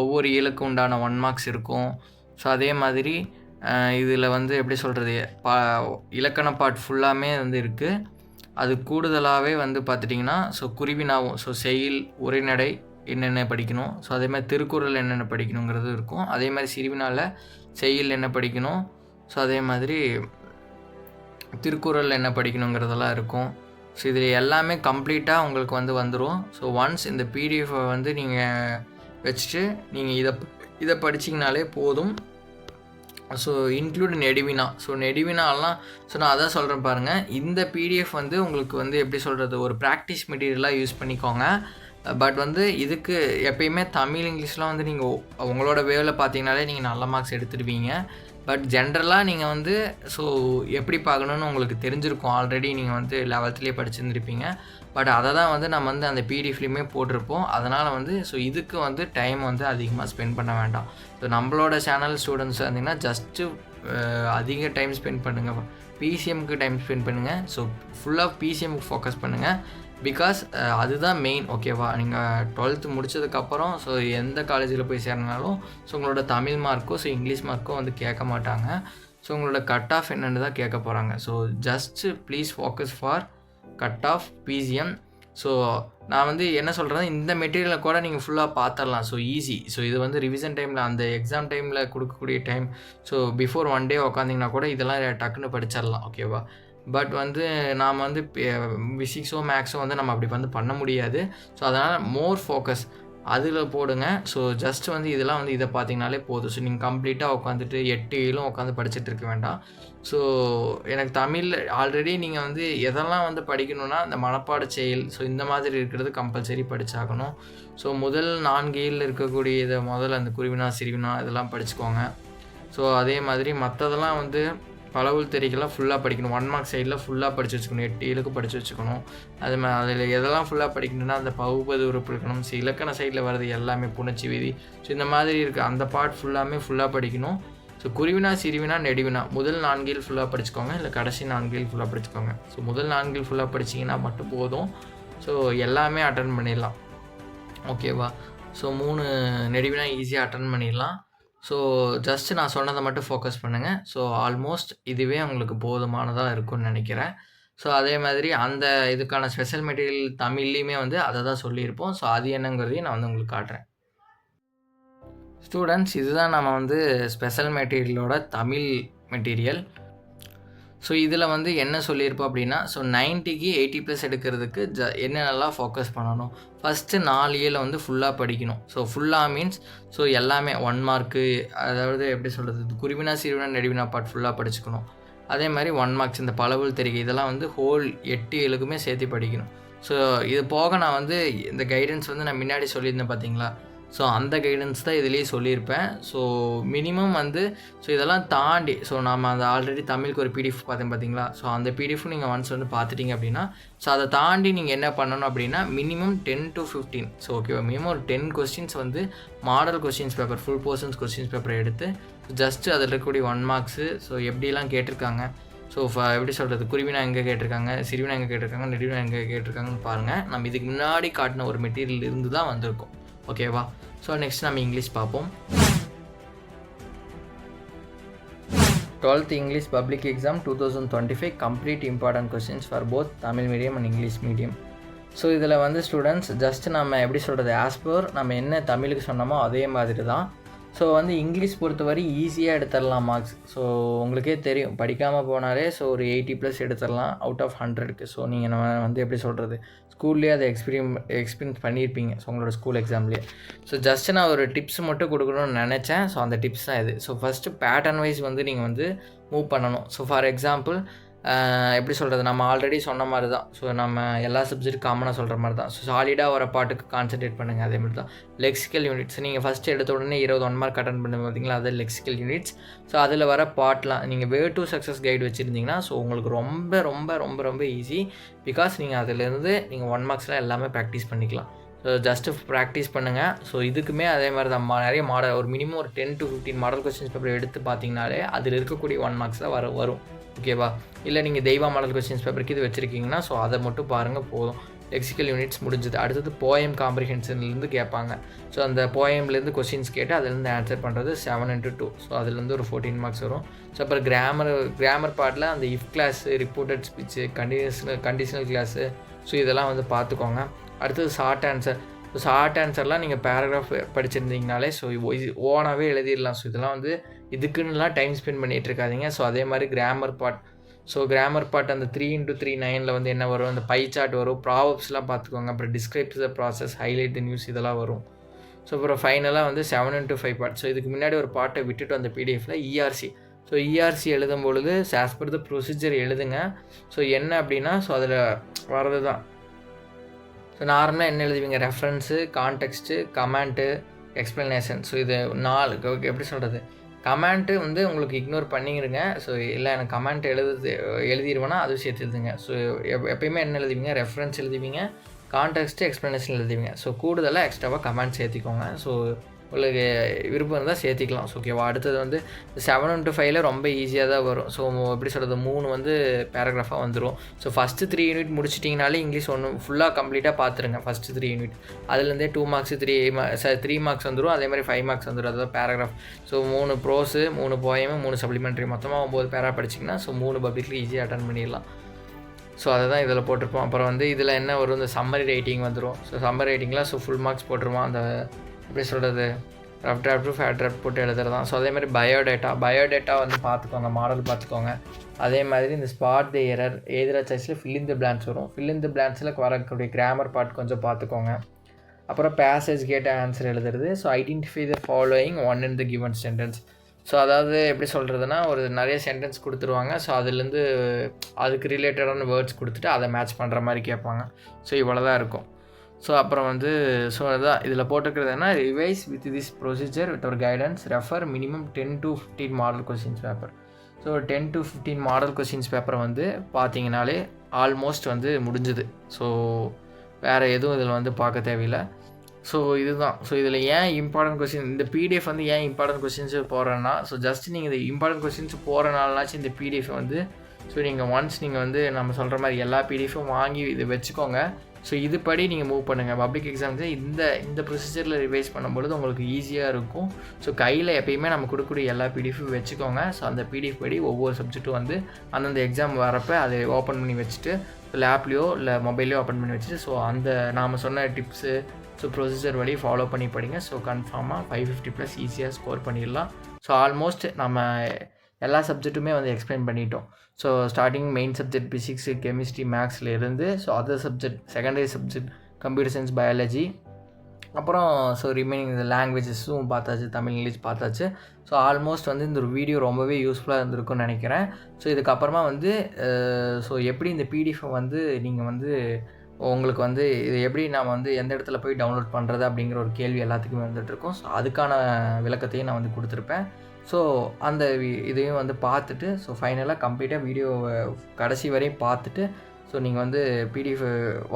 ஒவ்வொரு இயலுக்கு உண்டான 1 மார்க்ஸ் இருக்கும். ஸோ அதே மாதிரி இதில் வந்து எப்படி சொல்கிறது, இலக்கண பாட் ஃபுல்லாமே வந்து இருக்குது. அது கூடுதலாகவே வந்து பார்த்துட்டிங்கன்னா ஸோ குருவினாவும் ஸோ செய்யுள் உரைநடை என்னென்ன படிக்கணும். ஸோ அதே மாதிரி திருக்குறள் என்னென்ன படிக்கணுங்கிறது இருக்கும். அதே மாதிரி சிறுவினால செய்யுள் என்ன படிக்கணும். ஸோ அதே மாதிரி திருக்குறள் என்ன படிக்கணுங்கிறதெல்லாம் இருக்கும். ஸோ இதில் எல்லாமே கம்ப்ளீட்டாக உங்களுக்கு வந்து வந்துடும். ஸோ ஒன்ஸ் இந்த பிடிஎஃபை வந்து நீங்கள் வச்சுட்டு நீங்கள் இதை படிச்சிங்கனாலே போதும். ஸோ இன்க்ளூட் நெடுவினா. ஸோ நெடுவினாலாம் ஸோ நான் அதான் சொல்கிறேன் பாருங்கள். இந்த பிடிஎஃப் வந்து உங்களுக்கு வந்து எப்படி சொல்கிறது, ஒரு ப்ராக்டிஸ் மெட்டீரியலாக யூஸ் பண்ணிக்கோங்க. பட் வந்து இதுக்கு எப்பயுமே தமிழ் இங்கிலீஷ்லாம் வந்து நீங்கள் உங்களோட வேவில் பார்த்தீங்கனாலே நீங்கள் நல்ல மார்க்ஸ் எடுத்துடுவீங்க. பட் ஜென்ரலாக நீங்கள் வந்து ஸோ எப்படி பார்க்கணுன்னு உங்களுக்கு தெரிஞ்சிருக்கும். ஆல்ரெடி நீங்கள் வந்து 11th படிச்சிருந்துருப்பீங்க. பட் அதை தான் வந்து நம்ம வந்து அந்த பிடிஎஃப்லேயுமே போட்டிருப்போம். அதனால் வந்து ஸோ இதுக்கு வந்து டைம் வந்து அதிகமாக ஸ்பெண்ட் பண்ண வேண்டாம். ஸோ நம்மளோட சேனல் ஸ்டூடெண்ட்ஸ் இருந்தீங்கன்னா ஜஸ்ட்டு அதிக டைம் ஸ்பெண்ட் பண்ணுங்கள், பிசிஎம்க்கு டைம் ஸ்பெண்ட் பண்ணுங்கள். ஸோ ஃபுல்லாக பிசிஎம்க்கு ஃபோக்கஸ் பண்ணுங்கள். பிகாஸ் அதுதான் மெயின். ஓகேவா. நீங்கள் 12th முடித்ததுக்கப்புறம் ஸோ எந்த காலேஜில் போய் சேர்னாலும் ஸோ உங்களோட Tamil Marco so English Marco வந்து கேட்க மாட்டாங்க. ஸோ உங்களோட கட் ஆஃப் என்னென்னு தான் கேட்க போகிறாங்க. So just please focus for cut off PCM. So நான் வந்து என்ன சொல்கிறேன்னா இந்த மெட்டீரியலை கூட நீங்கள் ஃபுல்லாக பார்த்துடலாம். So easy. ஸோ இது வந்து ரிவிஷன் டைமில் அந்த எக்ஸாம் டைமில் கொடுக்கக்கூடிய டைம். ஸோ பிஃபோர் 1 டே உக்காந்திங்கன்னா கூட இதெல்லாம் டக்குன்னு படிச்சிடலாம். ஓகேவா. பட் வந்து நாம் வந்து ஃபிசிக்ஸோ மேக்ஸோ வந்து நம்ம அப்படி வந்து பண்ண முடியாது. ஸோ அதனால் மோர் ஃபோக்கஸ் அதில் போடுங்க. ஸோ ஜஸ்ட் வந்து இதெல்லாம் வந்து இதை பார்த்தீங்கனாலே போதும். ஸோ நீங்கள் கம்ப்ளீட்டாக உட்காந்துட்டு 8 7 உட்காந்து படிச்சுட்டு இருக்க வேண்டாம். ஸோ எனக்கு தமிழ் ஆல்ரெடி நீங்கள் வந்து எதெல்லாம் வந்து படிக்கணுன்னா இந்த மனப்பாட செயல் ஸோ இந்த மாதிரி இருக்கிறது கம்பல்சரி படித்தாகணும். ஸோ முதல் 4 இயலில் இருக்கக்கூடிய இதை முதல்ல அந்த குருவினா சிறுவினா இதெல்லாம் படிச்சுக்கோங்க. ஸோ அதே மாதிரி மற்றதெல்லாம் வந்து பலவுள் தெரிக்கலாம் ஃபுல்லாக படிக்கணும். 1 மார்க் சைடில் ஃபுல்லாக படித்து வச்சுக்கணும். 8 7க்கு படித்து வச்சுக்கணும். அது அதில் எதெல்லாம் ஃபுல்லாக படிக்கணும்னா அந்த பகுபது உறுப்பு இருக்கணும். ஸோ இலக்கண சைடில் வர்றது எல்லாமே புணர்ச்சி விதி ஸோ இந்த மாதிரி இருக்குது. அந்த பார்ட் ஃபுல்லாக படிக்கணும். ஸோ குருவினா சிறுவினா நெடுவினா முதல் 4 இயல் ஃபுல்லாக படிச்சுக்கோங்க, இல்லை கடைசி 4 இயல் ஃபுல்லாக படிச்சுக்கோங்க. ஸோ முதல் 4 இயல் ஃபுல்லாக படிச்சிங்கன்னா மட்டும் போதும். ஸோ எல்லாமே அட்டன் பண்ணிடலாம். ஓகேவா. ஸோ 3 நெடுவினா ஈஸியாக அட்டன் பண்ணிடலாம். ஸோ ஜஸ்ட்டு நான் சொன்னதை மட்டும் ஃபோக்கஸ் பண்ணுங்கள். ஸோ ஆல்மோஸ்ட் இதுவே உங்களுக்கு போதுமானதாக இருக்கும்னு நினைக்கிறேன். ஸோ அதே மாதிரி அந்த இதுக்கான ஸ்பெஷல் மெட்டீரியல் தமிழ்லேயுமே வந்து அதை தான் சொல்லியிருப்போம். ஸோ அது என்னங்கிறதையும் நான் வந்து உங்களுக்கு காட்டுறேன். ஸ்டூடெண்ட்ஸ் இதுதான் நம்ம வந்து ஸ்பெஷல் மெட்டீரியலோட தமிழ் மெட்டீரியல். ஸோ இதில் வந்து என்ன சொல்லியிருப்போம் அப்படின்னா ஸோ 90க்கு 80+ எடுக்கிறதுக்கு என்னென்னலாம் ஃபோக்கஸ் பண்ணணும். ஃபஸ்ட்டு 4 இயலை வந்து ஃபுல்லாக படிக்கணும். ஸோ ஃபுல்லாக மீன்ஸ் ஸோ எல்லாமே 1 மார்க்கு, அதாவது எப்படி சொல்கிறது, குருவினா சிறுவினா நெடுவினா பார்ட் ஃபுல்லாக படிச்சுக்கணும். அதே மாதிரி 1 மார்க்ஸ் இந்த பலவுள் தெரிகை இதெல்லாம் வந்து ஹோல் 8 இயலுக்குமே சேர்த்து படிக்கணும். ஸோ இது போக நான் வந்து இந்த கைடன்ஸ் வந்து நான் முன்னாடி சொல்லியிருந்தேன் பார்த்தீங்களா. ஸோ அந்த கைடன்ஸ் தான் இதுலேயே சொல்லியிருப்பேன். ஸோ மினிமம் வந்து ஸோ இதெல்லாம் தாண்டி ஸோ நம்ம அந்த ஆல்ரெடி தமிழுக்கு ஒரு பிடிஎஃப் பார்த்தேன் பார்த்தீங்களா. ஸோ அந்த பிடிஎஃப் நீங்கள் ஒன்ஸ் வந்து பார்த்துட்டிங்க அப்படின்னா ஸோ அதை தாண்டி நீங்கள் என்ன பண்ணணும் அப்படின்னா மினிமம் 10 to 15 ஸோ ஓகேவா மினிமம் ஒரு 10 கொஸ்டின்ஸ் வந்து model questions paper full portions questions பேப்பரை எடுத்து ஜஸ்ட்டு அதில் இருக்கக்கூடிய 1 மார்க்ஸு ஸோ எப்படிலாம் கேட்டிருக்காங்க. ஸோ எப்படி சொல்கிறது, குருவினா எங்கே கேட்டிருக்காங்க, சிறுவினா எங்கே கேட்டிருக்காங்க, நெடுவினா எங்கே கேட்டிருக்காங்கன்னு பாருங்கள். நம்ம இதுக்கு முன்னாடி காட்டின ஒரு மெட்டீரியல் இருந்து தான் வந்திருக்கோம். ஓகேவா. ஸோ நெக்ஸ்ட் நம்ம இங்கிலீஷ் பார்ப்போம். 12th English Public Exam 2025 complete important questions for both Tamil medium and English medium. So இதில் வந்து ஸ்டூடெண்ட்ஸ் ஜஸ்ட் நம்ம எப்படி சொல்கிறது ஆஸ்பர் நம்ம என்ன தமிழுக்கு சொன்னோமோ அதே மாதிரி தான். ஸோ வந்து இங்கிலீஷ் பொறுத்தவரை ஈஸியாக எடுத்துடலாம் மார்க்ஸ். ஸோ உங்களுக்கே தெரியும், படிக்காமல் போனாலே ஸோ ஒரு 80+ எடுத்துடலாம் அவுட் ஆஃப் 100க்கு. ஸோ நீங்கள் வந்து எப்படி சொல்கிறது, ஸ்கூல்லேயே அதை எக்ஸ்பீரியன்ஸ் பண்ணியிருப்பீங்க, ஸோ உங்களோட ஸ்கூல் எக்ஸாம்லேயே. ஸோ ஜஸ்ட் நான் ஒரு டிப்ஸ் மட்டும் கொடுக்கணும்னு நினச்சேன். ஸோ அந்த டிப்ஸ் தான் இது. ஸோ ஃபஸ்ட்டு பேட்டர்ன் வைஸ் வந்து நீங்கள் வந்து மூவ் பண்ணணும். ஸோ ஃபார் எக்ஸாம்பிள் எப்படி சொல்கிறது, நம்ம ஆல்ரெடி சொன்ன மாதிரி தான். ஸோ நம்ம எல்லா சப்ஜெக்ட் காமனாக சொல்கிற மாதிரி தான். ஸோ சாலிடாக வர பாட்டுக்கு கான்சன்ட்ரேட் பண்ணுங்கள். அதே மாதிரி தான் லெக்சிக்கல் யூனிட்ஸ். நீங்கள் ஃபஸ்ட்டு எடுத்த உடனே 21 மார்க் அட்டன் பண்ண பார்த்தீங்களா, அது லெக்சிக்கல் யூனிட்ஸ். ஸோ அதில் வர பாட்லாம் நீங்கள் வே டு சக்ஸஸ் கைடு வச்சுருந்தீங்கன்னா ஸோ உங்களுக்கு ரொம்ப ரொம்ப ரொம்ப ரொம்ப ஈஸி. பிகாஸ் நீங்கள் அதிலேருந்து நீங்கள் 1 மார்க்ஸ்லாம் எல்லாமே ப்ராக்டிஸ் பண்ணிக்கலாம். ஸோ ஜஸ்ட்டு ப்ராக்டிஸ் பண்ணுங்கள். ஸோ இதுக்குமே அதே மாதிரி தான் நிறைய மாடல், ஒரு மினிமம் ஒரு 10 to 15 மாடல் கொஸ்டின்ஸ் பேப்பர் எடுத்து பார்த்தீங்கனாலே அதில் இருக்கக்கூடிய 1 மார்க்ஸ் தான் வரும். ஓகேவா? இல்லை நீங்கள் தெய்வா மாடல் கொஸ்டின்ஸ் பேப்பருக்கு இது வச்சுருக்கீங்கன்னா ஸோ அதை மட்டும் பாருங்கள் போதும். லெக்சிக்கல் யூனிட்ஸ் முடிஞ்சது. அடுத்தது போயம் காம்ப்ரிஹென்ஷன்லேருந்து கேட்பாங்க. ஸோ அந்த போயம்லேருந்து கொஸ்டின்ஸ் கேட்டு அதுலேருந்து ஆன்சர் பண்ணுறது 7x2. ஸோ அதுலேருந்து ஒரு 14 மார்க்ஸ் வரும். ஸோ அப்புறம் கிராமர் பார்ட்டில் அந்த if class, reported speech, conditional class, so இதெல்லாம் வந்து பார்த்துக்கோங்க. அடுத்தது ஷார்ட் ஆன்சர். ஸோ ஷார்ட் ஆன்சர்லாம் நீங்கள் பேராகிராஃப் படிச்சிருந்தீங்கனாலே ஸோ ஓனாகவே எழுதிடலாம். ஸோ இதெல்லாம் வந்து இதுக்குன்னுலாம் டைம் ஸ்பெண்ட் பண்ணிகிட்டு இருக்காதிங்க. ஸோ அதே மாதிரி grammar part. So grammar part அந்த 3x3 9 வந்து என்ன வரும், அந்த பை சார்ட் வரும், ப்ராவப்ஸ்லாம் பார்த்துக்கோங்க. அப்புறம் describe the process, highlight the news, இதெல்லாம் வரும். ஸோ அப்புறம் ஃபைனலாக வந்து 7x5 பார்ட். ஸோ இதுக்கு முன்னாடி ஒரு பார்ட்டை விட்டுட்டு அந்த பிடிஎஃபில் இஆர்சி. ஸோ இஆர்சி எழுதும் பொழுது ஆஸ் பர் த ப்ரொசீஜர் எழுதுங்க. ஸோ என்ன அப்படின்னா ஸோ அதில் வர்றது தான். ஸோ நார்மலாக என்ன எழுதுவீங்க, reference, context, comment, explanation. So இது 4 எப்படி சொல்கிறது, கமெண்ட்டு வந்து உங்களுக்கு இக்னோர் பண்ணிடுங்க. ஸோ இல்லை எனக்கு கமெண்ட் எழுதிடுவேன்னா அது சேர்த்து எழுதுங்க. ஸோ எப்பயுமே என்ன எழுதுவீங்க, ரெஃபரன்ஸ் எழுதுவீங்க, கான்டெக்ஸ்ட்டு, எக்ஸ்ப்ளனேஷன் எழுதுவீங்க. ஸோ கூடுதலாக எக்ஸ்ட்ராவாக கமெண்ட் சேர்த்திக்கோங்க. ஸோ உங்களுக்கு விருப்பம் இருந்தால் சேர்த்திக்கலாம். ஸோ ஓகேவா? அடுத்தது வந்து 7x5 ரொம்ப ஈஸியாக தான் வரும். ஸோ எப்படி சொல்கிறது, 3 வந்து பேராகிராஃபாக வந்துடும். ஸோ ஃபஸ்ட்டு 3 யூனிட் முடிச்சிட்டிங்கனாலே இங்கிலீஷ் ஃபுல்லாக கம்ப்ளீட்டாக பார்த்துருங்க. ஃபஸ்ட்டு 3 யூனிட் அதுலேருந்தே 2 மார்க்ஸ் 3 மார்க்ஸ் வந்துடும். அதே மாதிரி 5 மார்க்ஸ் வந்துடும். அதுதான் பேராகிராஃப். ஸோ 3 ப்ரோஸு, 3 போயமு, 3 சப்ளிமெண்ட்ரி, மொத்தமாக 9 பேரா படிச்சிங்கன்னா ஸோ 3 பப்ளிக்கில் ஈஸியாக அட்டன் பண்ணிடலாம். ஸோ அதை தான் இதில் போட்டிருப்போம். அப்புறம் வந்து இதில் என்ன வரும், இந்த சம்மரி ரைட்டிங் வந்துடும். ஸோ சம்மரி ரைட்டிங்லாம் ஸோ ஃபுல் மார்க்ஸ் போட்டுருவோம். அந்த எப்படி சொல்கிறது, rough draft to fair draft போட்டு எழுதுறது தான். ஸோ அதேமாதிரி பயோடேட்டா வந்து பார்த்துக்கோங்க, மாடல் பார்த்துக்கோங்க. அதே மாதிரி இந்த ஸ்பாட் தி எரர், எதிர சாய்ஸில் ஃபில் இன் தி பிளான்ஸ் வரும். ஃபில் இன் தி பிளான்ஸில் வரக்கூடிய கிராமர் பார்ட் கொஞ்சம் பார்த்துக்கோங்க. அப்புறம் பேசேஜ் கேட்ட ஆன்சர் எழுதுறது. So identify the following one in the given sentence. So அதாவது எப்படி சொல்கிறதுனா, ஒரு நிறைய சென்டென்ஸ் கொடுத்துருவாங்க. ஸோ அதுலேருந்து அதுக்கு ரிலேட்டடான வேர்ட்ஸ் கொடுத்துட்டு அதை மேட்ச் பண்ணுற மாதிரி கேட்பாங்க. ஸோ இவ்வளோ தான் இருக்கும். ஸோ அப்புறம் வந்து ஸோ அதான் இதில் போட்டுக்கிறது என்ன, revise with this procedure with ஒரு guidance, refer minimum 10 to 15 model questions paper. So 10 to 15 model questions பேப்பரை வந்து பார்த்தீங்கனாலே ஆல்மோஸ்ட் வந்து முடிஞ்சுது. ஸோ வேறு எதுவும் இதில் வந்து பார்க்க தேவையில்லை. ஸோ இதுதான். ஸோ இதில் ஏன் இம்பார்ட்டன்ட் கொஸ்டின், இந்த பிடிஎஃப் வந்து ஏன் இம்பார்ட்டன்ட் கொஸ்டின்ஸ் போடுறேன்னா, ஸோ ஜஸ்ட் நீங்கள் இந்த இம்பார்ட்டன்ட் கொஸ்டின்ஸ் போகிறனாலனாச்சும் இந்த பிடிஎஃப் வந்து ஸோ நீங்கள் ஒன்ஸ் நீங்கள் வந்து நம்ம சொல்கிற மாதிரி எல்லா பிடிஎஃப்பும் வாங்கி இதை வச்சுக்கோங்க. ஸோ இதுபடி நீங்கள் மூவ் பண்ணுங்கள். பப்ளிக் எக்ஸாம்ஸு இந்த ப்ரொசீஜரில் ரிவைஸ் பண்ணும்பொழுது உங்களுக்கு ஈஸியாக இருக்கும். ஸோ கையில் எப்பயுமே நம்ம கொடுக்கக்கூடிய எல்லா பிடிஎஃப்பும் வச்சுக்கோங்க. ஸோ அந்த பிடிஎஃப் படி ஒவ்வொரு சப்ஜெக்ட்டும் வந்து அந்தந்த எக்ஸாம் வரப்போ அதை ஓப்பன் பண்ணி வச்சுட்டு லேப்லேயோ இல்லை மொபைல்லையோ ஓப்பன் பண்ணி வச்சுட்டு ஸோ அந்த நாம் சொன்ன டிப்ஸு ஸோ ப்ரொசீஜர் வழி ஃபாலோ பண்ணி படிங்க. ஸோ கன்ஃபார்மாக 550+ ஈஸியாக ஸ்கோர் பண்ணிடலாம். ஸோ ஆல்மோஸ்ட் நம்ம எல்லா சப்ஜெக்ட்டுமே வந்து எக்ஸ்பிளைன் பண்ணிட்டோம். So starting main subject physics, chemistry, மேக்ஸில் இருந்து so other subject, secondary subject computer science, biology, அப்புறம் ஸோ ரிமைனிங் இந்த லாங்குவேஜஸும் பார்த்தாச்சு, தமிழ், இங்கிலீஷ் பார்த்தாச்சு. ஸோ ஆல்மோஸ்ட் வந்து இந்த ஒரு வீடியோ ரொம்பவே யூஸ்ஃபுல்லாக இருந்திருக்கும்னு நினைக்கிறேன். ஸோ இதுக்கப்புறமா வந்து ஸோ எப்படி இந்த பிடிஎஃபை வந்து நீங்கள் வந்து உங்களுக்கு வந்து இது எப்படி நான் வந்து எந்த இடத்துல போய் டவுன்லோட் பண்ணுறது அப்படிங்கிற ஒரு கேள்வி எல்லாத்துக்குமே வந்துட்டுருக்கோம். ஸோ அதுக்கான விளக்கத்தையும் நான் வந்து கொடுத்துருப்பேன். ஸோ அந்த இதையும் வந்து பார்த்துட்டு ஸோ ஃபைனலாக கம்ப்ளீட்டாக வீடியோவை கடைசி வரையும் பார்த்துட்டு ஸோ நீங்கள் வந்து பிடிஎஃப்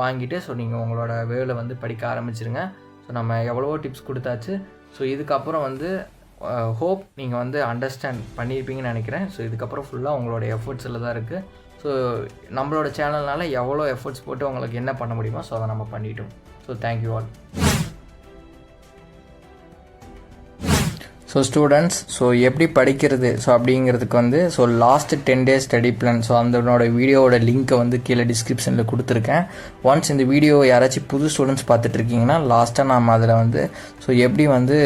வாங்கிட்டு ஸோ நீங்கள் உங்களோட வேலை வந்து படிக்க ஆரம்பிச்சிருங்க. ஸோ நம்ம எவ்வளவோ டிப்ஸ் கொடுத்தாச்சு. ஸோ இதுக்கப்புறம் வந்து ஹோப் நீங்கள் வந்து அண்டர்ஸ்டாண்ட் பண்ணியிருப்பீங்கன்னு நினைக்கிறேன். ஸோ இதுக்கப்புறம் ஃபுல்லாக உங்களோட எஃபர்ட்ஸில் தான் இருக்குது. ஸோ நம்மளோட சேனல்னால் எவ்வளோ எஃபர்ட்ஸ் போட்டு உங்களுக்கு என்ன பண்ண முடியுமோ ஸோ அதை நம்ம பண்ணிட்டோம். So thank you all. So students, so எப்படி படிக்கிறது ஸோ அப்படிங்கிறதுக்கு வந்து so last 10 days study plan so அதனோட வீடியோவோட லிங்க்கை வந்து கீழே டிஸ்கிரிப்ஷனில் கொடுத்துருக்கேன். ஒன்ஸ் இந்த வீடியோ யாராச்சும் புது ஸ்டூடெண்ட்ஸ் பார்த்துட்டு இருக்கீங்கன்னா லாஸ்ட்டாக நாம் அதில் வந்து ஸோ எப்படி வந்து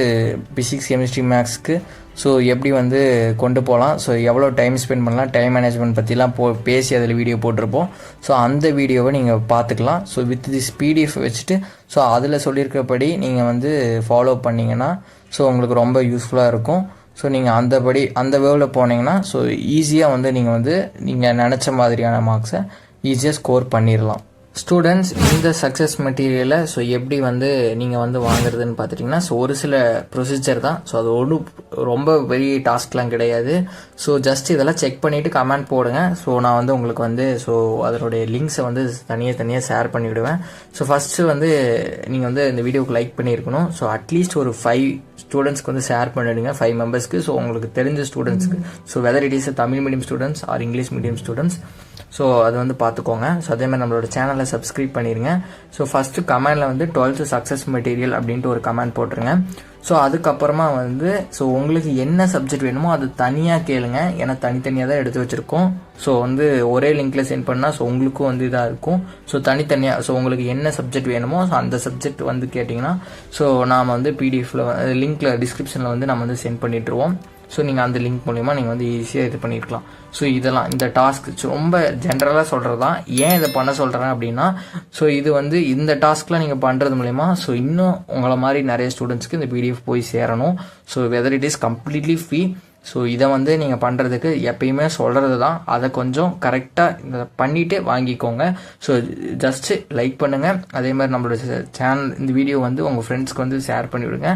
பிசிக்ஸ் கெமிஸ்ட்ரி மேக்ஸ்க்கு ஸோ எப்படி வந்து கொண்டு போகலாம், ஸோ எவ்வளோ டைம் ஸ்பெண்ட் பண்ணலாம், டைம் மேனேஜ்மெண்ட் பற்றிலாம் பேசி அதில் வீடியோ போட்டிருப்போம். ஸோ அந்த வீடியோவை நீங்கள் பார்த்துக்கலாம். ஸோ வித் திஸ் பிடிஎஃப் வச்சுட்டு ஸோ அதில் சொல்லியிருக்கபடி நீங்கள் வந்து ஃபாலோ பண்ணிங்கன்னா ஸோ உங்களுக்கு ரொம்ப யூஸ்ஃபுல்லாக இருக்கும். ஸோ நீங்கள் அந்த வேவில் போனீங்கன்னா ஸோ ஈஸியாக வந்து நீங்கள் நினச்ச மாதிரியான மார்க்ஸை ஈஸியாக ஸ்கோர் பண்ணிடலாம். ஸ்டூடெண்ட்ஸ், இந்த சக்ஸஸ் மெட்டீரியலை ஸோ எப்படி வந்து நீங்கள் வந்து வாங்குறதுன்னு பார்த்துட்டிங்கன்னா ஸோ ஒரு சில ப்ரொசீஜர் தான். ஸோ அது ஒன்றும் ரொம்ப பெரிய டாஸ்க்லாம் கிடையாது. ஸோ ஜஸ்ட் இதெல்லாம் செக் பண்ணிவிட்டு கமெண்ட் போடுங்க. ஸோ நான் வந்து உங்களுக்கு வந்து ஸோ அதனுடைய லிங்க்ஸை வந்து தனியாக ஷேர் பண்ணிவிடுவேன். ஸோ ஃபஸ்ட்டு வந்து நீங்கள் வந்து இந்த வீடியோவுக்கு லைக் பண்ணியிருக்கணும். ஸோ அட்லீஸ்ட் ஒரு 5 ஸ்டூடெண்ட்ஸ்க்கு வந்து ஷேர் பண்ணிவிடுங்க, 5 மெம்பர்ஸ்க்கு. ஸோ உங்களுக்கு தெரிஞ்ச ஸ்டூடெண்ட்ஸ்க்கு, so whether it is Tamil medium students are English medium students, so அது வந்து பார்த்துக்கோங்க. ஸோ அதேமாதிரி நம்மளோட சேனலை சப்ஸ்கிரைப் பண்ணிடுங்க. ஸோ ஃபஸ்ட்டு கமெண்டில் வந்து 12th சக்ஸஸ் மெட்டீரியல் அப்படின்ட்டு ஒரு கமெண்ட் போட்டுருங்க. ஸோ அதுக்கப்புறமா வந்து ஸோ உங்களுக்கு என்ன சப்ஜெக்ட் வேணுமோ அது தனியாக கேளுங்க, ஏன்னா தனித்தனியாக தான் எடுத்து வச்சுருக்கோம். ஸோ வந்து ஒரே லிங்க்கில் சென்ட் பண்ணால் ஸோ உங்களுக்கும் வந்து இதாக இருக்கும். ஸோ தனித்தனியாக ஸோ உங்களுக்கு என்ன சப்ஜெக்ட் வேணுமோ ஸோ அந்த சப்ஜெக்ட் வந்து கேட்டிங்கன்னா ஸோ நாம் வந்து பிடிஎஃபில் லிங்க்கில் டிஸ்கிரிப்ஷனில் வந்து நம்ம வந்து சென்ட் பண்ணிட்டுருவோம். ஸோ நீங்கள் அந்த லிங்க் மூலிமா நீங்கள் வந்து ஈஸியாக இது பண்ணியிருக்கலாம். ஸோ இதெல்லாம் இந்த டாஸ்க் ரொம்ப ஜென்ரலாக சொல்கிறது தான். ஏன் இதை பண்ண சொல்கிறேன் அப்படின்னா ஸோ இது வந்து இந்த டாஸ்க்லாம் நீங்கள் பண்ணுறது மூலிமா ஸோ இன்னும் உங்களை மாதிரி நிறைய ஸ்டூடெண்ட்ஸ்க்கு இந்த பிடிஎஃப் போய் சேரணும். So whether it is completely free. So இதை வந்து நீங்கள் பண்ணுறதுக்கு எப்பயுமே சொல்கிறது தான், அதை கொஞ்சம் கரெக்டாக இதை பண்ணிவிட்டு வாங்கிக்கோங்க. ஸோ ஜஸ்ட்டு லைக் பண்ணுங்கள். அதே மாதிரி நம்மளோட சேனல் இந்த வீடியோ வந்து உங்கள் ஃப்ரெண்ட்ஸ்க்கு வந்து ஷேர் பண்ணிவிடுங்க.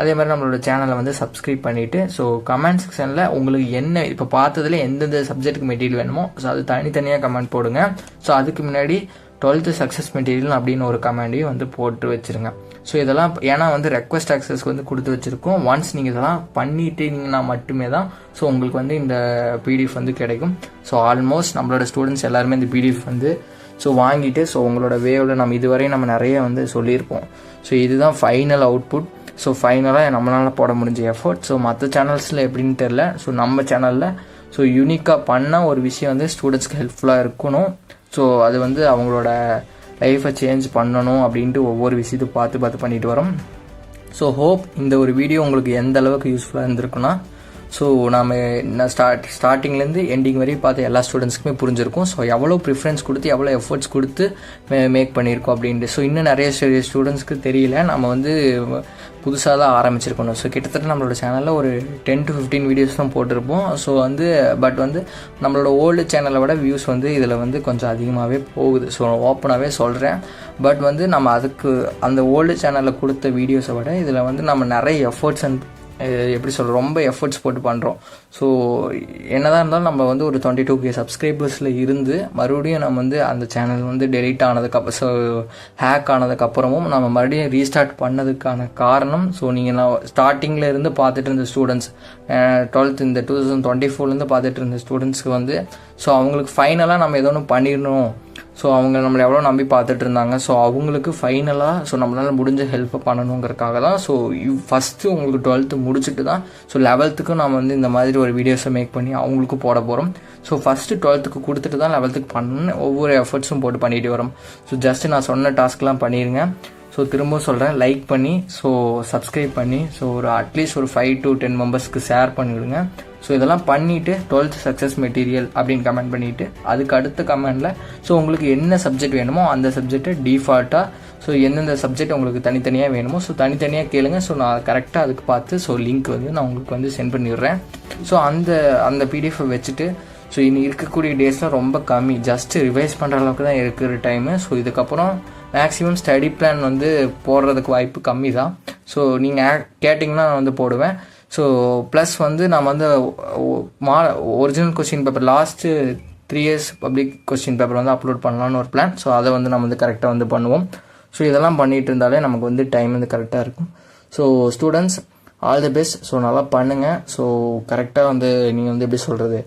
அதே மாதிரி நம்மளோட சேனலை வந்து சப்ஸ்கிரைப் பண்ணிவிட்டு ஸோ கமெண்ட் செக்ஷனில் உங்களுக்கு என்ன இப்போ பார்த்ததுல எந்தெந்த சப்ஜெக்ட்டுக்கு மெட்டீரியல் வேணுமோ ஸோ அது தனித்தனியாக கமெண்ட் போடுங்க. ஸோ அதுக்கு முன்னாடி 12th சக்ஸஸ் மெட்டீரியல் அப்படின்னு ஒரு கமெண்டையும் வந்து போட்டு வச்சுருங்க. ஸோ இதெல்லாம் ஏன்னா வந்து ரெக்வஸ்ட் ஆக்சஸ்க்கு வந்து கொடுத்து வச்சுருக்கோம். ஒன்ஸ் நீங்கள் இதெல்லாம் பண்ணிட்டீங்கன்னா மட்டுமே தான் ஸோ உங்களுக்கு வந்து இந்த பிடிஎஃப் வந்து கிடைக்கும். ஸோ ஆல்மோஸ்ட் நம்மளோட ஸ்டூடெண்ட்ஸ் எல்லாருமே இந்த பிடிஎஃப் வந்து ஸோ வாங்கிட்டு ஸோ உங்களோட வேவில் நம்ம இதுவரையும் நம்ம நிறைய வந்து சொல்லியிருப்போம். ஸோ இதுதான் ஃபைனல் அவுட்புட். ஸோ ஃபைனலாக நம்மளால் போட முடிஞ்ச எஃபர்ட். ஸோ மற்ற சேனல்ஸில் எப்படின்னு தெரில. ஸோ நம்ம சேனலில் ஸோ யூனிக்காக பண்ண ஒரு விஷயம் வந்து ஸ்டூடெண்ட்ஸ்க்கு ஹெல்ப்ஃபுல்லாக இருக்கணும். ஸோ அது வந்து அவங்களோட லைஃப்பை சேஞ்ச் பண்ணணும் அப்படின்ட்டு ஒவ்வொரு விஷயத்தையும் பார்த்து பண்ணிட்டு வரோம். ஸோ ஹோப் இந்த ஒரு வீடியோ உங்களுக்கு எந்த அளவுக்கு யூஸ்ஃபுல்லாக இருந்திருக்குன்னா ஸோ நான் ஸ்டார்டிங்லேருந்து எண்டிங் வரையும் பார்த்து எல்லா ஸ்டூடெண்ட்ஸ்க்குமே புரிஞ்சிருக்கும். ஸோ எவ்வளோ ப்ரிஃபரன்ஸ் கொடுத்து எவ்வளோ எஃபர்ட்ஸ் கொடுத்து மேக் பண்ணியிருக்கோம் அப்படின்ட்டு. ஸோ இன்னும் நிறைய ஸ்டூடெண்ட்ஸ்க்கு தெரியல, நம்ம வந்து புதுசாக தான் ஆரம்பிச்சிருக்கணும். ஸோ கிட்டத்தட்ட நம்மளோட சேனலில் ஒரு 10 to 15 வீடியோஸ் தான் போட்டிருப்போம். ஸோ வந்து பட் வந்து நம்மளோட ஓல்டு சேனலை விட வியூஸ் வந்து இதில் வந்து கொஞ்சம் அதிகமாகவே போகுது. ஸோ ஓப்பனாகவே சொல்கிறேன். பட் வந்து நம்ம அதுக்கு அந்த ஓல்டு சேனலில் கொடுத்த வீடியோஸை விட இதில் வந்து நம்ம நிறைய எஃபர்ட்ஸ் அண்ட் எப்படி சொல்கிறோம் ரொம்ப எஃபர்ட்ஸ் போட்டு பண்ணுறோம். ஸோ என்னதான் இருந்தாலும் நம்ம வந்து ஒரு 22K சப்ஸ்கிரைபர்ஸில் இருந்து மறுபடியும் நம்ம வந்து அந்த சேனல் வந்து டெலீட் ஆனதுக்கப்புறம் ஸோ ஹேக் ஆனதுக்கப்புறமும் நம்ம மறுபடியும் ரீஸ்டார்ட் பண்ணதுக்கான காரணம் ஸோ நான் ஸ்டார்டிங்கில் இருந்து பார்த்துட்டு இருந்த ஸ்டூடெண்ட்ஸ் 12th இந்த 2024 பார்த்துட்டு இருந்த ஸ்டூடெண்ட்ஸ்க்கு வந்து ஸோ அவங்களுக்கு ஃபைனலாக நம்ம ஏதோ ஒன்று பண்ணிடணும். ஸோ அவங்க நம்மளை எவ்வளோ நம்பி பார்த்துட்டு இருந்தாங்க. ஸோ அவங்களுக்கு ஃபைனலாக ஸோ நம்மளால் முடிஞ்ச ஹெல்ப்பை பண்ணணுங்கிறதுக்காக தான். ஸோ ஃபஸ்ட்டு உங்களுக்கு 12th முடிச்சுட்டு தான் ஸோ 11th நம்ம வந்து இந்த மாதிரி ஒரு வீடியோஸை மேக் பண்ணி அவங்களுக்கும் போட போகிறோம். ஸோ ஃபஸ்ட்டு 12th கொடுத்துட்டு தான் 11th பண்ணணும்னு ஒவ்வொரு எஃபர்ட்ஸும் போட்டு பண்ணிட்டு வரோம். ஸோ ஜஸ்ட்டு நான் சொன்ன டாஸ்க்லாம் பண்ணிடுங்க. ஸோ திரும்பவும் சொல்கிறேன், லைக் பண்ணி ஸோ சப்ஸ்கிரைப் பண்ணி ஸோ ஒரு அட்லீஸ்ட் ஒரு 5 to 10 மெம்பர்ஸ்க்கு ஷேர் பண்ணிவிடுங்க. ஸோ இதெல்லாம் பண்ணிவிட்டு 12th சக்ஸஸ் மெட்டீரியல் அப்படின்னு கமெண்ட் பண்ணிவிட்டு அதுக்கு அடுத்த கமெண்டில் ஸோ உங்களுக்கு என்ன சப்ஜெக்ட் வேணுமோ அந்த சப்ஜெக்டை டிஃபால்ட்டாக ஸோ எந்தெந்த சப்ஜெக்ட் உங்களுக்கு தனித்தனியாக வேணுமோ ஸோ தனித்தனியாக கேளுங்க. ஸோ நான் கரெக்டாக அதுக்கு பார்த்து ஸோ லிங்க் வந்து நான் உங்களுக்கு வந்து சென்ட் பண்ணிடுறேன். ஸோ அந்த பிடிஎஃபை வச்சுட்டு ஸோ இனி இருக்கக்கூடிய டேஸ்லாம் ரொம்ப கம்மி, ஜஸ்ட்டு ரிவைஸ் பண்ணுற அளவுக்கு தான் இருக்கிற டைமு. ஸோ இதுக்கப்புறம் மேக்ஸிமம் ஸ்டடி பிளான் வந்து போடுறதுக்கு வாய்ப்பு கம்மி தான். ஸோ நீங்கள் கேட்டிங்கன்னா நான் வந்து போடுவேன். ஸோ ப்ளஸ் வந்து நான் வந்து original question paper last 3 years public question paper வந்து அப்லோட் பண்ணலான்னு ஒரு பிளான். ஸோ அதை வந்து நம்ம வந்து கரெக்டாக வந்து பண்ணுவோம். ஸோ இதெல்லாம் பண்ணிகிட்டு இருந்தாலே நமக்கு வந்து டைம் வந்து கரெக்டாக இருக்கும். So students all the best. So நல்லா பண்ணுங்கள். ஸோ கரெக்டாக வந்து நீங்கள் வந்து எப்படி சொல்கிறது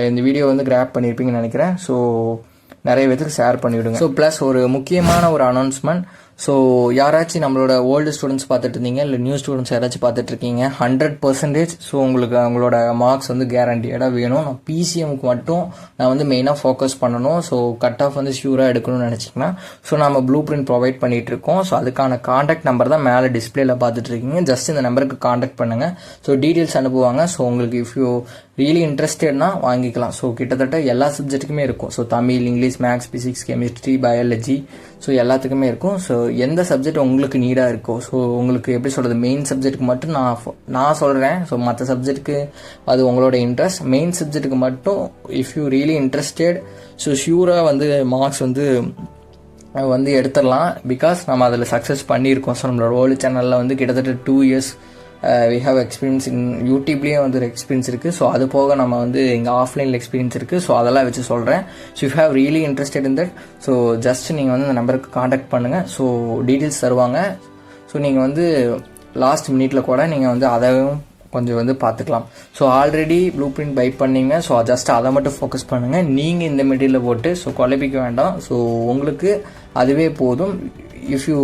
இந்த வீடியோ வந்து கிராப் பண்ணியிருப்பீங்கன்னு நினைக்கிறேன். ஸோ நிறைய பேருக்கு ஷேர் பண்ணிவிடுங்க. ஸோ ப்ளஸ் ஒரு முக்கியமான ஒரு அனௌன்ஸ்மெண்ட். ஸோ யாராச்சும் நம்மளோட ஓல்டு ஸ்டூடெண்ட்ஸ் பார்த்துட்டு இருந்தீங்க இல்லை நியூ ஸ்டூடெண்ட்ஸ் யாராச்சும் பார்த்துட்டு இருக்கீங்க 100%. ஸோ உங்களுக்கு அவங்களோட மார்க்ஸ் வந்து கேரண்டியடாக வேணும். நான் பிசிஎம்க்கு மட்டும் நான் வந்து மெயினாக ஃபோக்கஸ் பண்ணணும். ஸோ கட் ஆஃப் வந்து ஷியூராக எடுக்கணும்னு நினச்சிங்கன்னா ஸோ நம்ம ப்ளூ பிரிண்ட் ப்ரொவைட் பண்ணிட்டு இருக்கோம். ஸோ அதுக்கான காண்டாக்ட் நம்பர் தான் மேலே டிஸ்பிளேல பார்த்துட்டு இருக்கீங்க. ஜஸ்ட் இந்த நம்பருக்கு காண்டாக்ட் பண்ணுங்கள். ஸோ டீட்டெயில்ஸ் அனுப்புவாங்க. ஸோ உங்களுக்கு இஃப் யூ ரியலி இன்ட்ரெஸ்டட்னா வாங்கிக்கலாம். ஸோ கிட்டத்தட்ட எல்லா சப்ஜெக்ட்டுக்குமே இருக்கும். So Tamil, English, maths, physics, chemistry, biology, so எல்லாத்துக்குமே இருக்கும். ஸோ எந்த சப்ஜெக்ட் உங்களுக்கு நீடாக இருக்கோ, ஸோ உங்களுக்கு எப்படி சொல்கிறது, மெயின் சப்ஜெக்ட்டுக்கு மட்டும் நான் சொல்கிறேன். ஸோ மற்ற சப்ஜெக்ட்டுக்கு அது உங்களோட இன்ட்ரெஸ்ட். மெயின் சப்ஜெக்ட்டுக்கு மட்டும் if you really interested so ஷியூராக வந்து மார்க்ஸ் வந்து எடுத்துடலாம். பிகாஸ் நம்ம அதில் சக்ஸஸ் பண்ணியிருக்கோம். ஸோ நம்மளோட ஓல்டு சேனலில் வந்து கிட்டத்தட்ட 2 years we have experience in யூடியூப்லேயே வந்து ஒரு எக்ஸ்பீரியன்ஸ் இருக்குது. ஸோ அது போக நம்ம வந்து இங்கே ஆஃப்லைனில் எக்ஸ்பீரியன்ஸ் இருக்குது. ஸோ அதெல்லாம் வச்சு சொல்கிறேன். So you have really interested in that. So just நீங்கள் வந்து இந்த நம்பருக்கு காண்டாக்ட் பண்ணுங்கள். ஸோ டீட்டெயில்ஸ் தருவாங்க. ஸோ நீங்கள் வந்து லாஸ்ட் மினிட்ல கூட நீங்கள் வந்து அதையும் கொஞ்சம் வந்து பார்த்துக்கலாம். So already blue print buy பண்ணீங்க. ஸோ ஜஸ்ட் அதை மட்டும் ஃபோக்கஸ் பண்ணுங்கள். நீங்கள் இந்த மெட்டீரியலை போட்டு ஸோ குழப்பிக்க வேண்டாம். ஸோ உங்களுக்கு அதுவே போதும். இஃப் யூ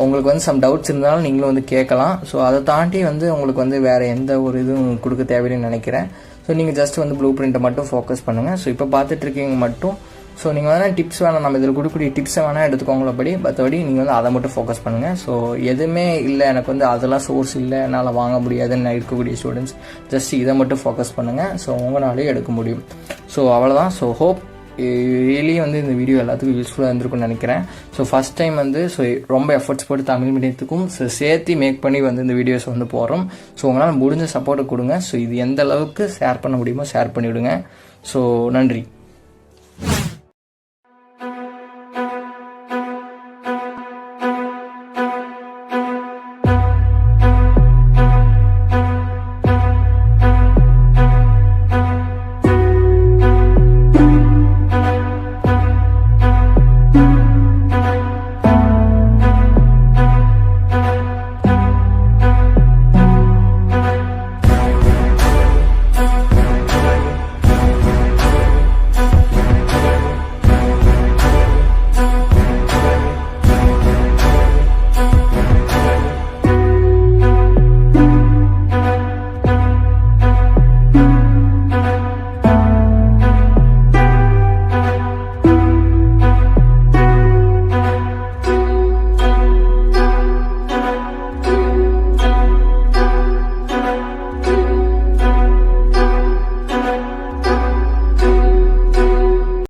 உங்களுக்கு வந்து சம் டவுட்ஸ் இருந்தாலும் நீங்களும் வந்து கேட்கலாம். ஸோ அதை தாண்டி வந்து உங்களுக்கு வந்து வேறு எந்த ஒரு இதுவும் கொடுக்க தேவையில்லைன்னு நினைக்கிறேன். ஸோ நீங்கள் ஜஸ்ட் வந்து ப்ளூ பிரிண்ட்டை மட்டும் ஃபோக்கஸ் பண்ணுங்கள். ஸோ இப்போ பார்த்துட்டு இருக்கீங்க மட்டும். ஸோ நீங்கள் வேணால் டிப்ஸ் வேணால் நம்ம இதில் கொடுக்கக்கூடிய டிப்ஸை வேணால் எடுத்துக்கோங்களபடி. மற்றபடி நீங்கள் வந்து அதை மட்டும் ஃபோக்கஸ் பண்ணுங்கள். ஸோ எதுவுமே இல்லை எனக்கு வந்து அதெல்லாம் சோர்ஸ் இல்லை, என்னால் வாங்க முடியாதுன்னு இருக்கக்கூடிய ஸ்டூடெண்ட்ஸ் ஜஸ்ட் இதை மட்டும் ஃபோக்கஸ் பண்ணுங்கள். ஸோ உங்களாலே எடுக்க முடியும். ஸோ அவ்வளோதான். ஸோ ஹோப் ரியலி வந்து இந்த வீடியோ எல்லாத்துக்கும் யூஸ்ஃபுல்லாக இருந்திருக்கும்னு நினைக்கிறேன். ஸோ ஃபஸ்ட் டைம் வந்து ஸோ ரொம்ப எஃபர்ட்ஸ் போட்டு தமிழ் மீடியத்துக்கும் சேர்த்து மேக் பண்ணி வந்து இந்த வீடியோஸ் வந்து போகிறோம். ஸோ உங்களால் முடிஞ்ச சப்போர்ட்டை கொடுங்க. ஸோ இது எந்த அளவுக்கு ஷேர் பண்ண முடியுமோ ஷேர் பண்ணிவிடுங்க. ஸோ நன்றி.